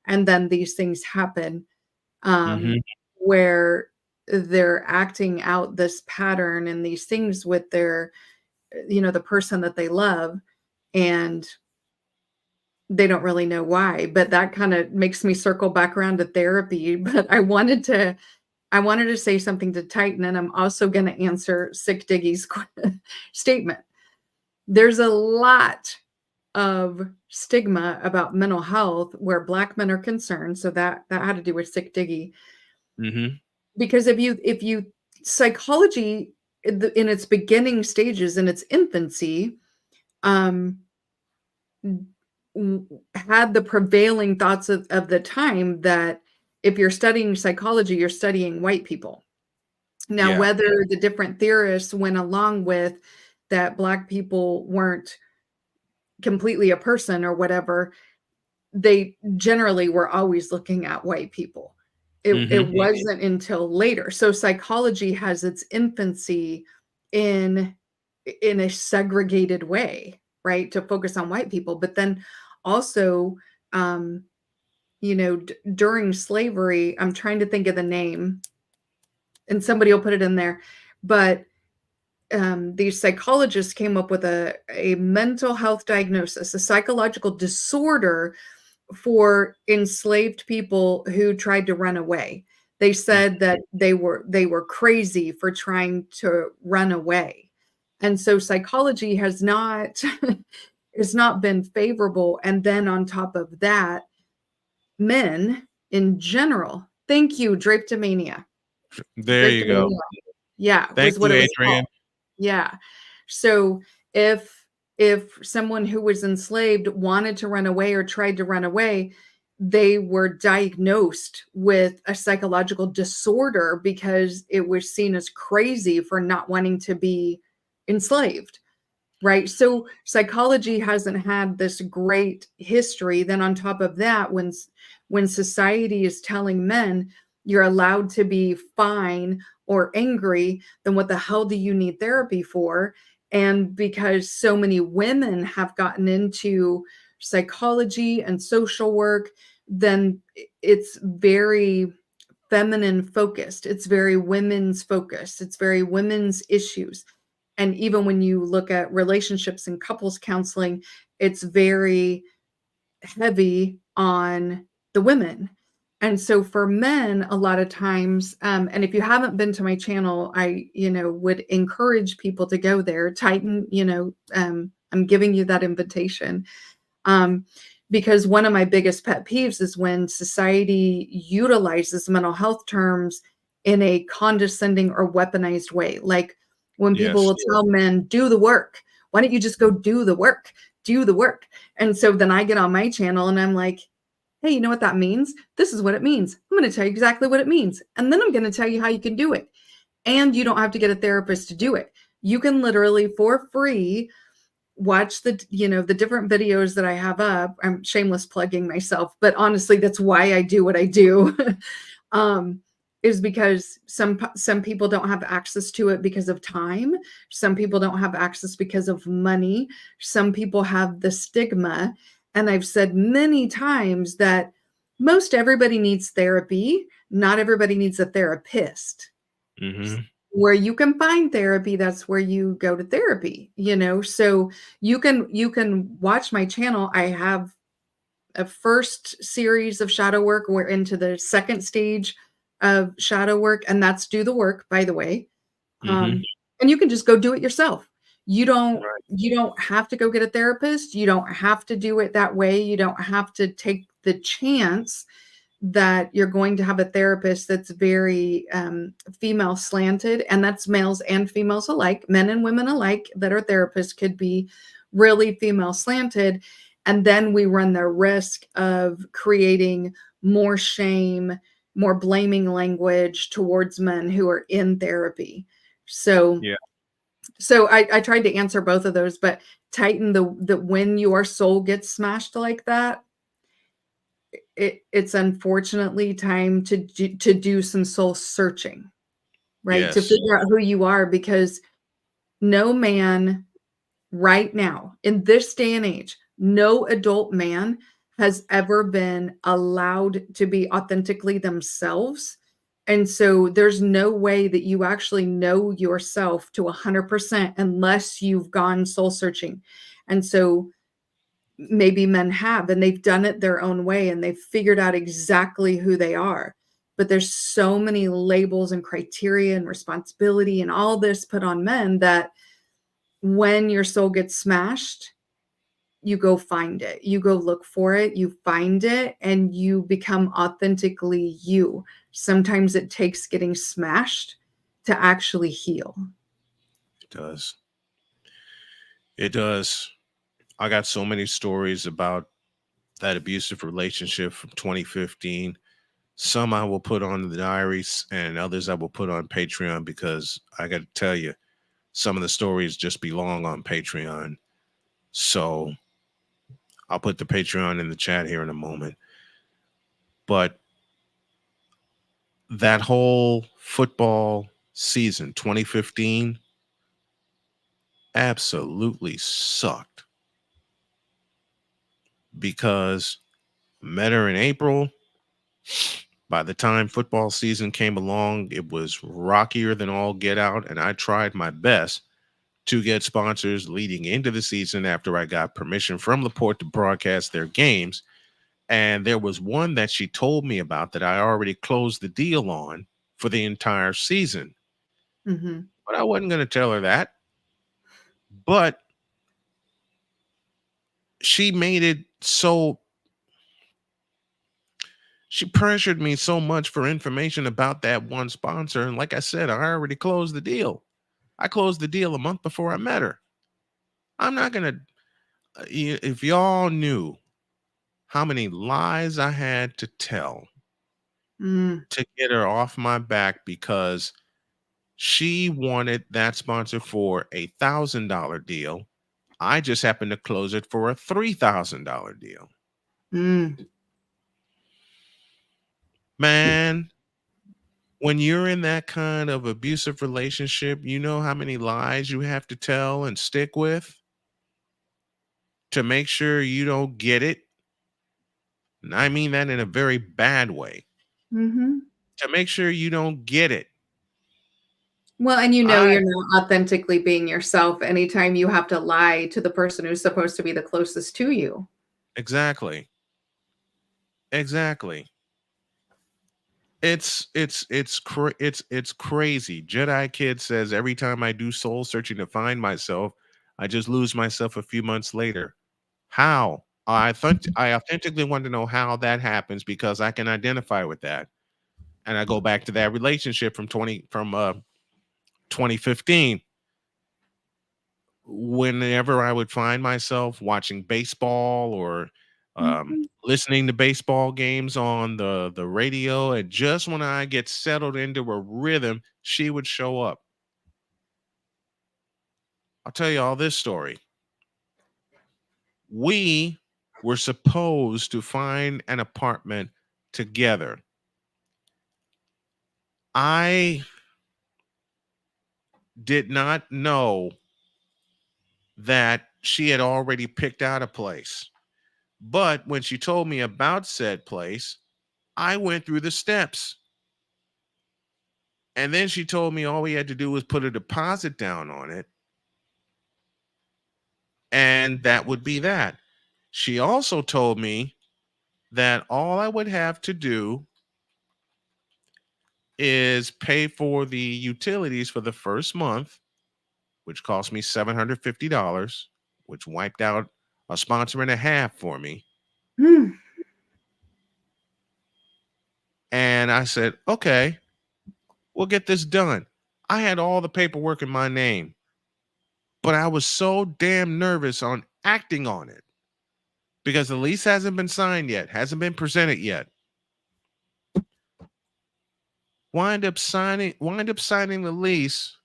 And then these things happen, Mhm. where they're acting out this pattern and these things with their, the person that they love, and they don't really know why. But that kind of makes me circle back around to therapy. But I wanted to say something to Titan, and I'm also going to answer Sick Diggy's statement. There's a lot of stigma about mental health where Black men are concerned. So that had to do with Sick Diggy. Mm-hmm. Because if you psychology in its beginning stages, in its infancy, um, had the prevailing thoughts of the time that if you're studying psychology, you're studying white people. Now, Yeah. whether the different theorists went along with that Black people weren't completely a person or whatever, they generally were always looking at white people. It Mm-hmm. wasn't until later. So psychology has its infancy in a segregated way, right? To focus on white people. But then also, um, during slavery, I'm trying to think of the name, and somebody will put it in there, but these psychologists came up with a mental health diagnosis, a psychological disorder for enslaved people who tried to run away. They said that they were crazy for trying to run away. And so psychology has not has not been favorable. And then on top of that, men in general, thank you, drapetomania. There you go. Drapetomania. Yeah, Thank was what you, it was Adrian. called. Yeah. So if someone who was enslaved wanted to run away or tried to run away, they were diagnosed with a psychological disorder because it was seen as crazy for not wanting to be enslaved. Right. So psychology hasn't had this great history. Then on top of that, when society is telling men you're allowed to be fine or angry, then what the hell do you need therapy for? And because so many women have gotten into psychology and social work, then it's very feminine focused. It's very women's focused. It's very women's issues. And even when you look at relationships and couples counseling, it's very heavy on the women. And so for men, a lot of times, and if you haven't been to my channel, I, would encourage people to go there. Titan, I'm giving you that invitation. Because one of my biggest pet peeves is when society utilizes mental health terms in a condescending or weaponized way. Like when people will tell men, do the work. Why don't you just go do the work? Do the work. And so then I get on my channel and I'm like, hey, you know what that means? This is what it means. I'm going to tell you exactly what it means. And then I'm going to tell you how you can do it. And you don't have to get a therapist to do it. You can literally for free watch the different videos that I have up. I'm shameless plugging myself, but honestly, that's why I do what I do. Is because some people don't have access to it because of time. Some people don't have access because of money. Some people have the stigma. And I've said many times that most everybody needs therapy. Not everybody needs a therapist. Mm-hmm. Where you can find therapy, that's where you go to therapy, so you can watch my channel. I have a first series of shadow work. We're into the second stage of shadow work, and that's do the work, by the way. Mm-hmm. And you can just go do it yourself. You don't have to go get a therapist. You don't have to do it that way. You don't have to take the chance that you're going to have a therapist that's very female slanted, and that's males and females alike, men and women alike that are therapists could be really female slanted. And then we run the risk of creating more shame, more blaming language towards men who are in therapy. So I tried to answer both of those, but Titan, the when your soul gets smashed like that, it's unfortunately time to do some soul searching, right? To figure out who you are, because no man right now in this day and age, no adult man has ever been allowed to be authentically themselves. And so there's no way that you actually know yourself to 100% unless you've gone soul searching. And so maybe men have, and they've done it their own way and they've figured out exactly who they are. But there's so many labels and criteria and responsibility and all this put on men that when your soul gets smashed, you go find it. You go look for it, you find it, and you become authentically you. Sometimes it takes getting smashed to actually heal. It does. It does. I got so many stories about that abusive relationship from 2015. Some I will put on the diaries and others I will put on Patreon, because I got to tell you, some of the stories just belong on Patreon. So I'll put the Patreon in the chat here in a moment. But that whole football season, 2015, absolutely sucked, because I met her in April. By the time football season came along, it was rockier than all get out, and I tried my best to get sponsors leading into the season after I got permission from Laporte to broadcast their games. And there was one that she told me about that I already closed the deal on for the entire season. Mm-hmm. But I wasn't going to tell her that. But she made it so, she pressured me so much for information about that one sponsor. And like I said, I already closed the deal. I closed the deal a month before I met her. I'm not going to, if y'all knew how many lies I had to tell to get her off my back, because she wanted that sponsor for $1,000 deal. I just happened to close it for a $3,000 deal. Man, when you're in that kind of abusive relationship, you know how many lies you have to tell and stick with to make sure you don't get it. And I mean that in a very bad way. Mm-hmm. To make sure you don't get it. Well, and you know I you're not authentically being yourself anytime you have to lie to the person who's supposed to be the closest to you. Exactly. Exactly. It's crazy. Jedi Kid says every time I do soul searching to find myself, I just lose myself a few months later. How? I authentically want to know how that happens, because I can identify with that. And I go back to that relationship from 2015. Whenever I would find myself watching baseball or Mhm. listening to baseball games on the radio, and just when I get settled into a rhythm, she would show up. I'll tell you all this story. We were supposed to find an apartment together. I did not know that she had already picked out a place. But when she told me about said place, I went through the steps. And then she told me all we had to do was put a deposit down on it. And that would be that. She also told me that all I would have to do is pay for the utilities for the first month, which cost me $750, which wiped out a sponsor and a half for me. Mm. And I said, okay, we'll get this done. I had all the paperwork in my name, but I was so damn nervous on acting on it because the lease hasn't been signed yet, hasn't been presented yet. Wind up signing the lease,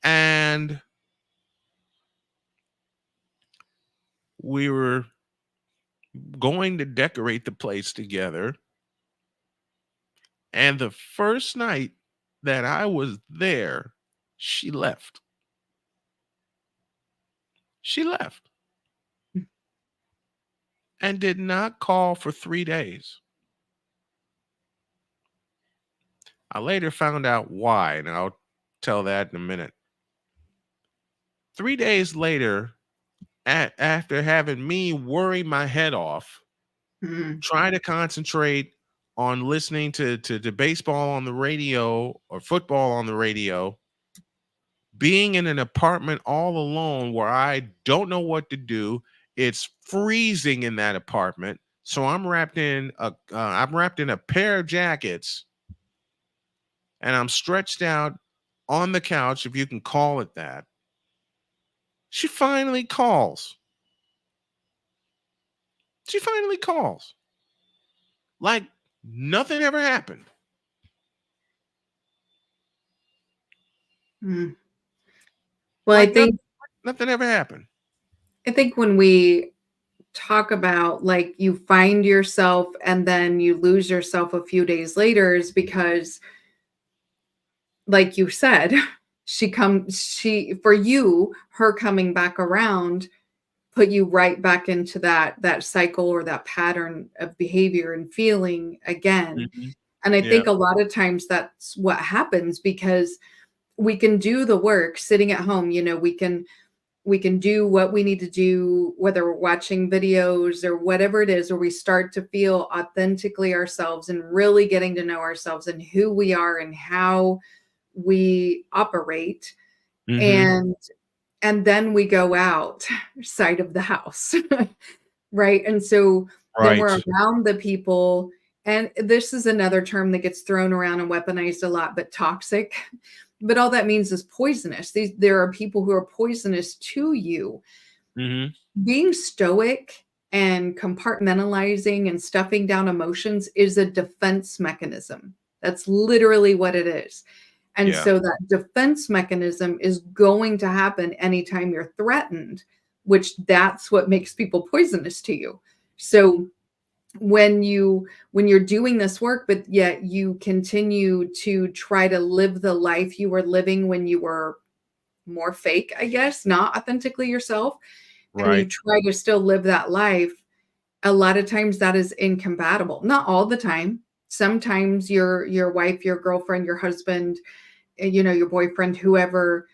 and we were going to decorate the place together. And the first night that I was there, she left. She left and did not call for 3 days. I later found out why, and I'll tell that in a minute. 3 days later, after having me worry my head off, Mm. try to concentrate on listening to baseball on the radio or football on the radio, being in an apartment all alone where I don't know what to do. It's freezing in that apartment, so I'm wrapped in a pair of jackets, and I'm stretched out on the couch, if you can call it that. She finally calls. She finally calls. Like nothing ever happened. Mm. Well, Like nothing ever happened. I think when we talk about like you find yourself and then you lose yourself a few days later is because, like you said, her coming back around put you right back into that cycle or that pattern of behavior and feeling again. Mhm. And I Yeah. think a lot of times that's what happens because we can do the work sitting at home. We can do what we need to do, whether we're watching videos or whatever it is, or we start to feel authentically ourselves and really getting to know ourselves and who we are and how we operate. Mhm. And then we go outside of the house. Right. And so then we're Right. around the people. And this is another term that gets thrown around and weaponized a lot, but toxic. But all that means is poisonous. There are people who are poisonous to you. Mhm. Being stoic and compartmentalizing and stuffing down emotions is a defense mechanism. That's literally what it is. And Yeah. so that defense mechanism is going to happen anytime you're threatened, which that's what makes people poisonous to you. So when you're doing this work, but yet you continue to try to live the life you were living when you were more fake, I guess, not authentically yourself, and you Right. try to still live that life, a lot of times that is incompatible. Not all the time. Sometimes your wife, your girlfriend, your husband, your boyfriend, whoever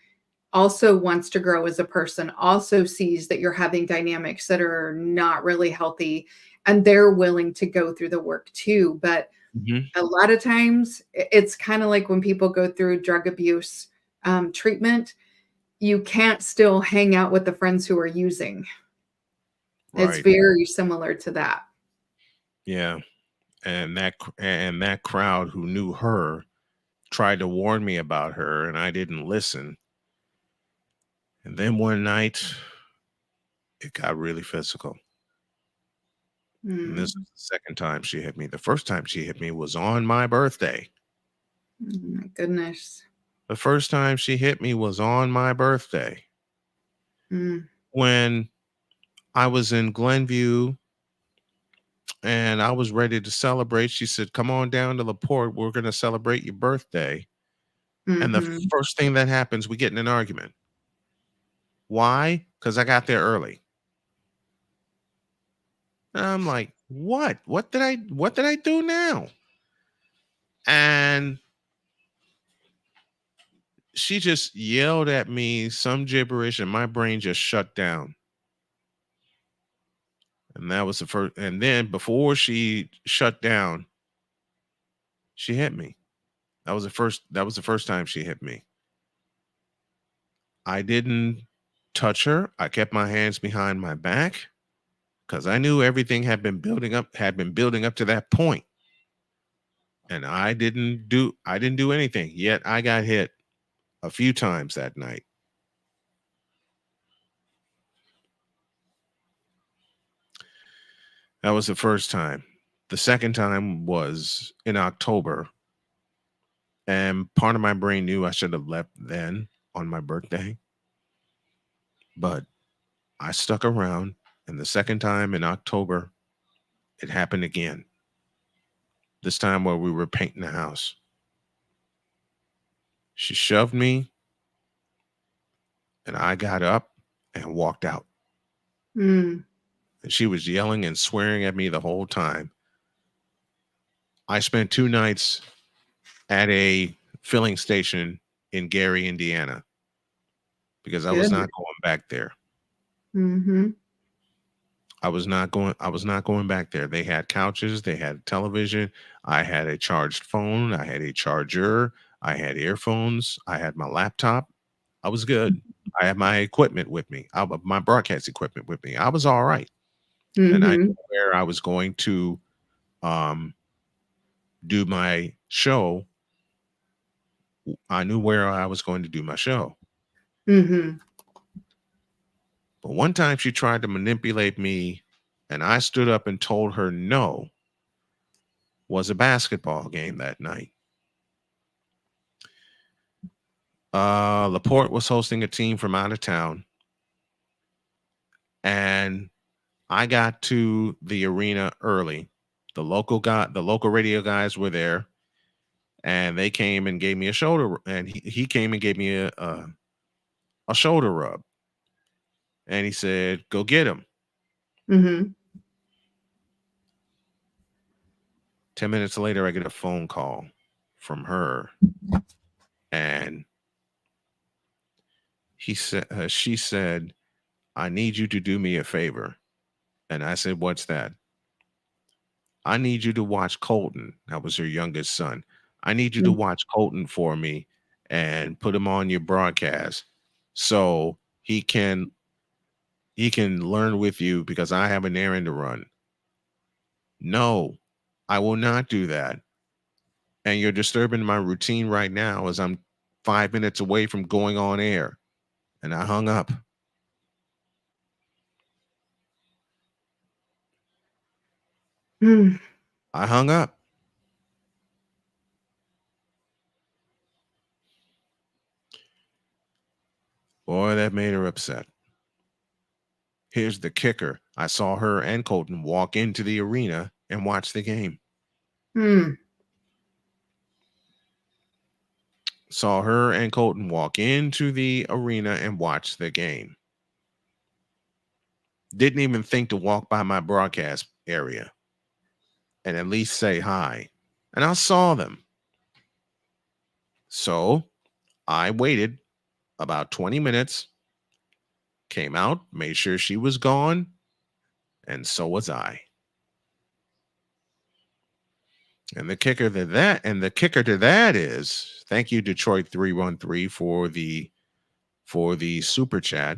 also wants to grow as a person, also sees that you're having dynamics that are not really healthy, and they're willing to go through the work too. But Mhm. a lot of times it's kind of like when people go through drug abuse treatment, you can't still hang out with the friends who are using. It's Right. very similar to that. Yeah. And that crowd who knew her tried to warn me about her, and I didn't listen. And then one night it got really physical. And this Mm. is the second time she hit me. The first time she hit me was on my birthday. Oh my goodness. The first time she hit me was on my birthday Mm. when I was in Glenview and I was ready to celebrate. She said, "Come on down to the port. We're going to celebrate your birthday." And the Mhm. first thing that happens, we get in an argument. Why? Because I got there early. And I'm like, what? What did I do now? And she just yelled at me some gibberish and my brain just shut down. And that was the first. And then before she shut down, she hit me. That was the first time she hit me. I didn't touch her. I kept my hands behind my back because I knew everything had been building up to that point. And I didn't do anything. Yet I got hit a few times that night. That was the first time. The second time was in October, and part of my brain knew I should have left then on my birthday, but I stuck around. And the second time in October, it happened again. This time while we were painting the house. She shoved me, and I got up and walked out. Mm. And she was yelling and swearing at me the whole time. I spent 2 nights at a filling station in Gary, Indiana, because I was Good. not going back there. Mhm. I was not going back there. They had couches, they had television, I had a charged phone, I had a charger, I had earphones, I had my laptop. I was good. I had my equipment with me. My broadcast equipment with me. I was all right, and I Mm-hmm. knew where I was going to um, do my show. I knew where I was going to do my show. Mm-hmm. But one time she tried to manipulate me, and I stood up and told her no. Was a basketball game that night. Laporte was hosting a team from out of town, and I got to the arena early. The local radio guys were there, and they came and gave me a shoulder. And he came and gave me a shoulder rub, and he said, "Go get him." Mm-hmm. 10 minutes later, I get a phone call from her, and she said, "I need you to do me a favor." And I said, "What's that?" "I need you to watch Colton." That was her youngest son. "I need you to watch Colton for me and put him on your broadcast so he can learn with you because I have an errand to run." "No, I will not do that. And you're disturbing my routine right now as I'm 5 minutes away from going on air." And I hung up. Mm-hmm. I hung up. Boy, that made her upset. Here's the kicker. I saw her and Colton walk into the arena and watch the game. Mm. Saw her and Colton walk into the arena and watch the game. Didn't even think to walk by my broadcast area and at least say hi. And I saw them. So I waited about 20 minutes, came out, made sure she was gone, and so was I. And the kicker to that is, thank you Detroit 313 for the super chat.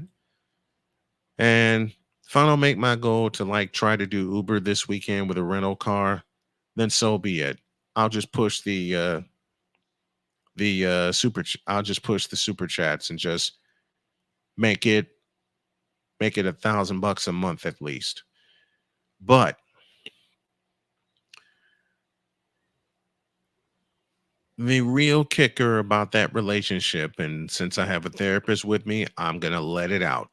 And if I don't make my goal to like try to do Uber this weekend with a rental car, then so be it. I'll just push I'll just push the super chats and just make it $1,000 a month at least. But the real kicker about that relationship, and since I have a therapist with me, I'm gonna let it out.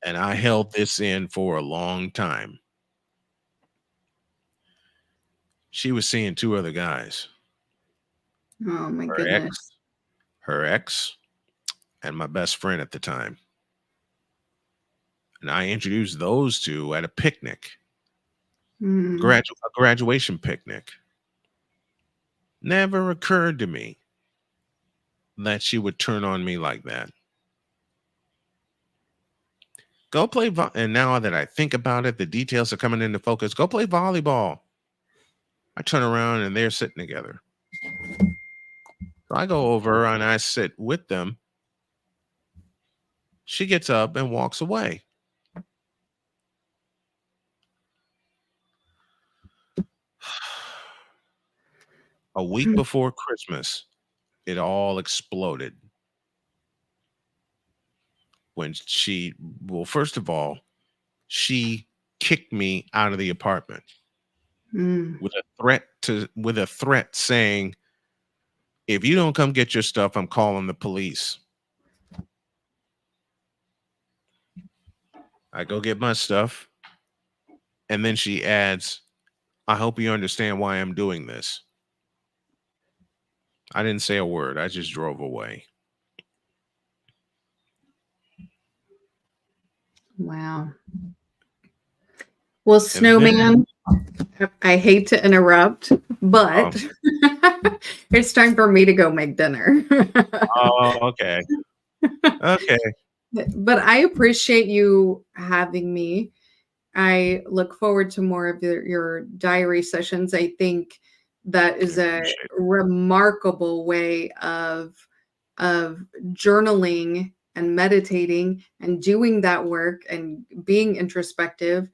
And I held this in for a long time. She was seeing two other guys. Oh my Her ex, goodness. her ex, and my best friend at the time. And I introduced those two at a picnic, Mm. a graduation picnic. Never occurred to me that she would turn on me like that. Go play and now that I think about it, the details are coming into focus. Go play volleyball. I turn around and they're sitting together. So I go over and I sit with them. She gets up and walks away. A week before Christmas, it all exploded. When first of all, she kicked me out of the apartment Mm. with a threat saying, "If you don't come get your stuff, I'm calling the police." I go get my stuff, and then she adds, "I hope you understand why I'm doing this." I didn't say a word. I just drove away. Wow. Well, And then, Snowman, I hate to interrupt, but it's time for me to go make dinner. oh, okay. Okay. But I appreciate you having me. I look forward to more of your diary sessions. I think that is a Appreciate it. remarkable way of of journaling and meditating and doing that work and being introspective.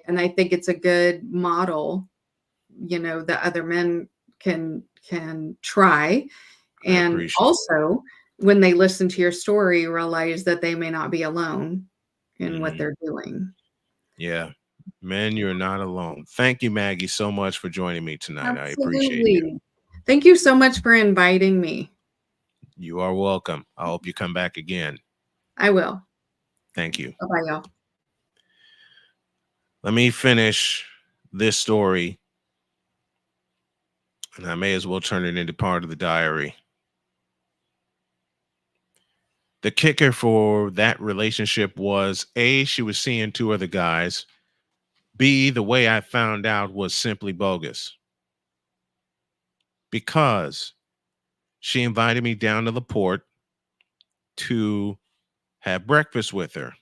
And I think it's a good model, that other men can try. And also, when they listen to your story, realize that they may not be alone in what they're doing. Yeah. Men, you're not alone. Thank you, Maggie, so much for joining me tonight. Absolutely. I appreciate you. Thank you so much for inviting me. You are welcome. I hope you come back again. I will. Thank you. Bye-bye, y'all. Let me finish this story, and I may as well turn it into part of the diary. The kicker for that relationship was A, she was seeing 2 other guys. B, the way I found out was simply bogus. Because she invited me down to the port to have breakfast with her.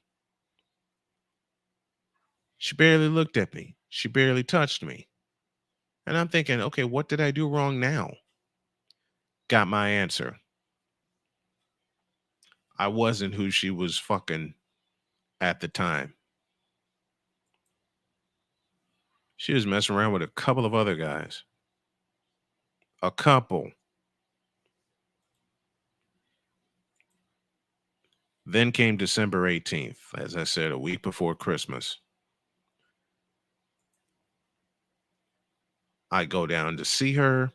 She barely looked at me. She barely touched me. And I'm thinking, okay, what did I do wrong now? Got my answer. I wasn't who she was fucking at the time. She was messing around with a couple of other guys. A couple. Then came December 18th, as I said, a week before Christmas. I go down to see her.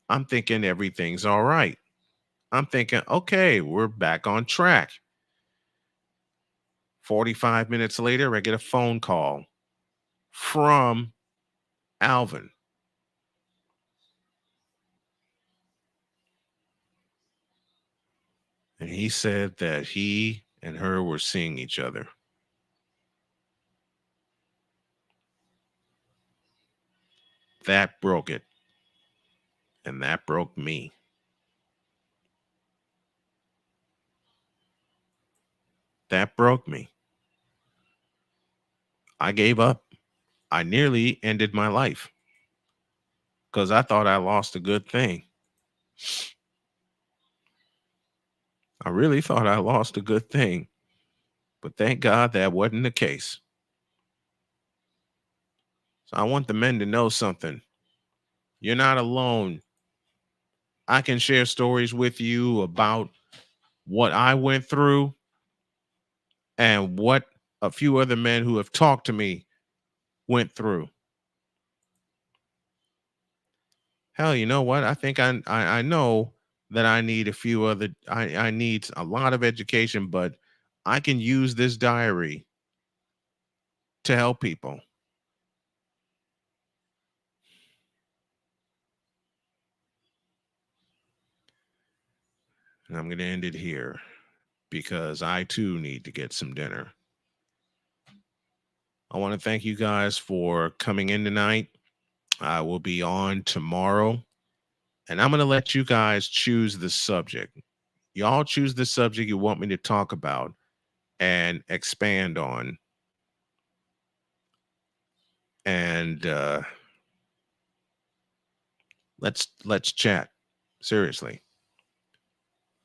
I'm thinking everything's all right. I'm thinking, okay, we're back on track. 45 minutes later, I get a phone call from Alvin. And he said that he and her were seeing each other. That broke it. And that broke me. That broke me. I gave up. I nearly ended my life because I thought I lost a good thing. I really thought I lost a good thing. But thank God that wasn't the case. So I want the men to know something. You're not alone. I can share stories with you about what I went through and what a few other men who have talked to me went through. Hell, you know what? I think I know that I need a few other, I need a lot of education, but I can use this diary to help people. And I'm going to end it here because I too need to get some dinner. I want to thank you guys for coming in tonight. I will be on tomorrow, and I'm going to let you guys choose the subject. Y'all choose the subject you want me to talk about and expand on. And let's chat. Seriously.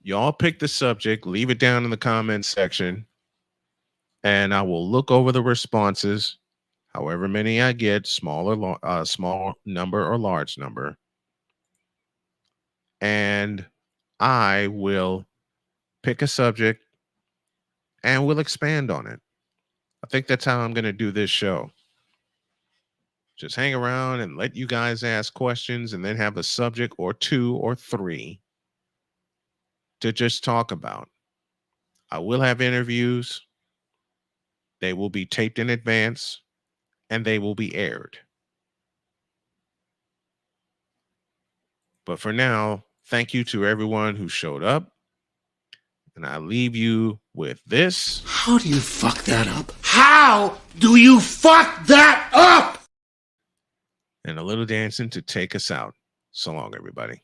Y'all pick the subject, leave it down in the comments section, and I will look over the responses, however many I get, small number or large number, and I will pick a subject and we'll expand on it. I think that's how I'm going to do this show. Just hang around and let you guys ask questions and then have a subject or 2 or 3 to just talk about. I will have interviews. They will be taped in advance and they will be aired. But for now, thank you to everyone who showed up. And I leave you with this. How do you fuck that up? How do you fuck that up? And a little dancing to take us out. So long, everybody.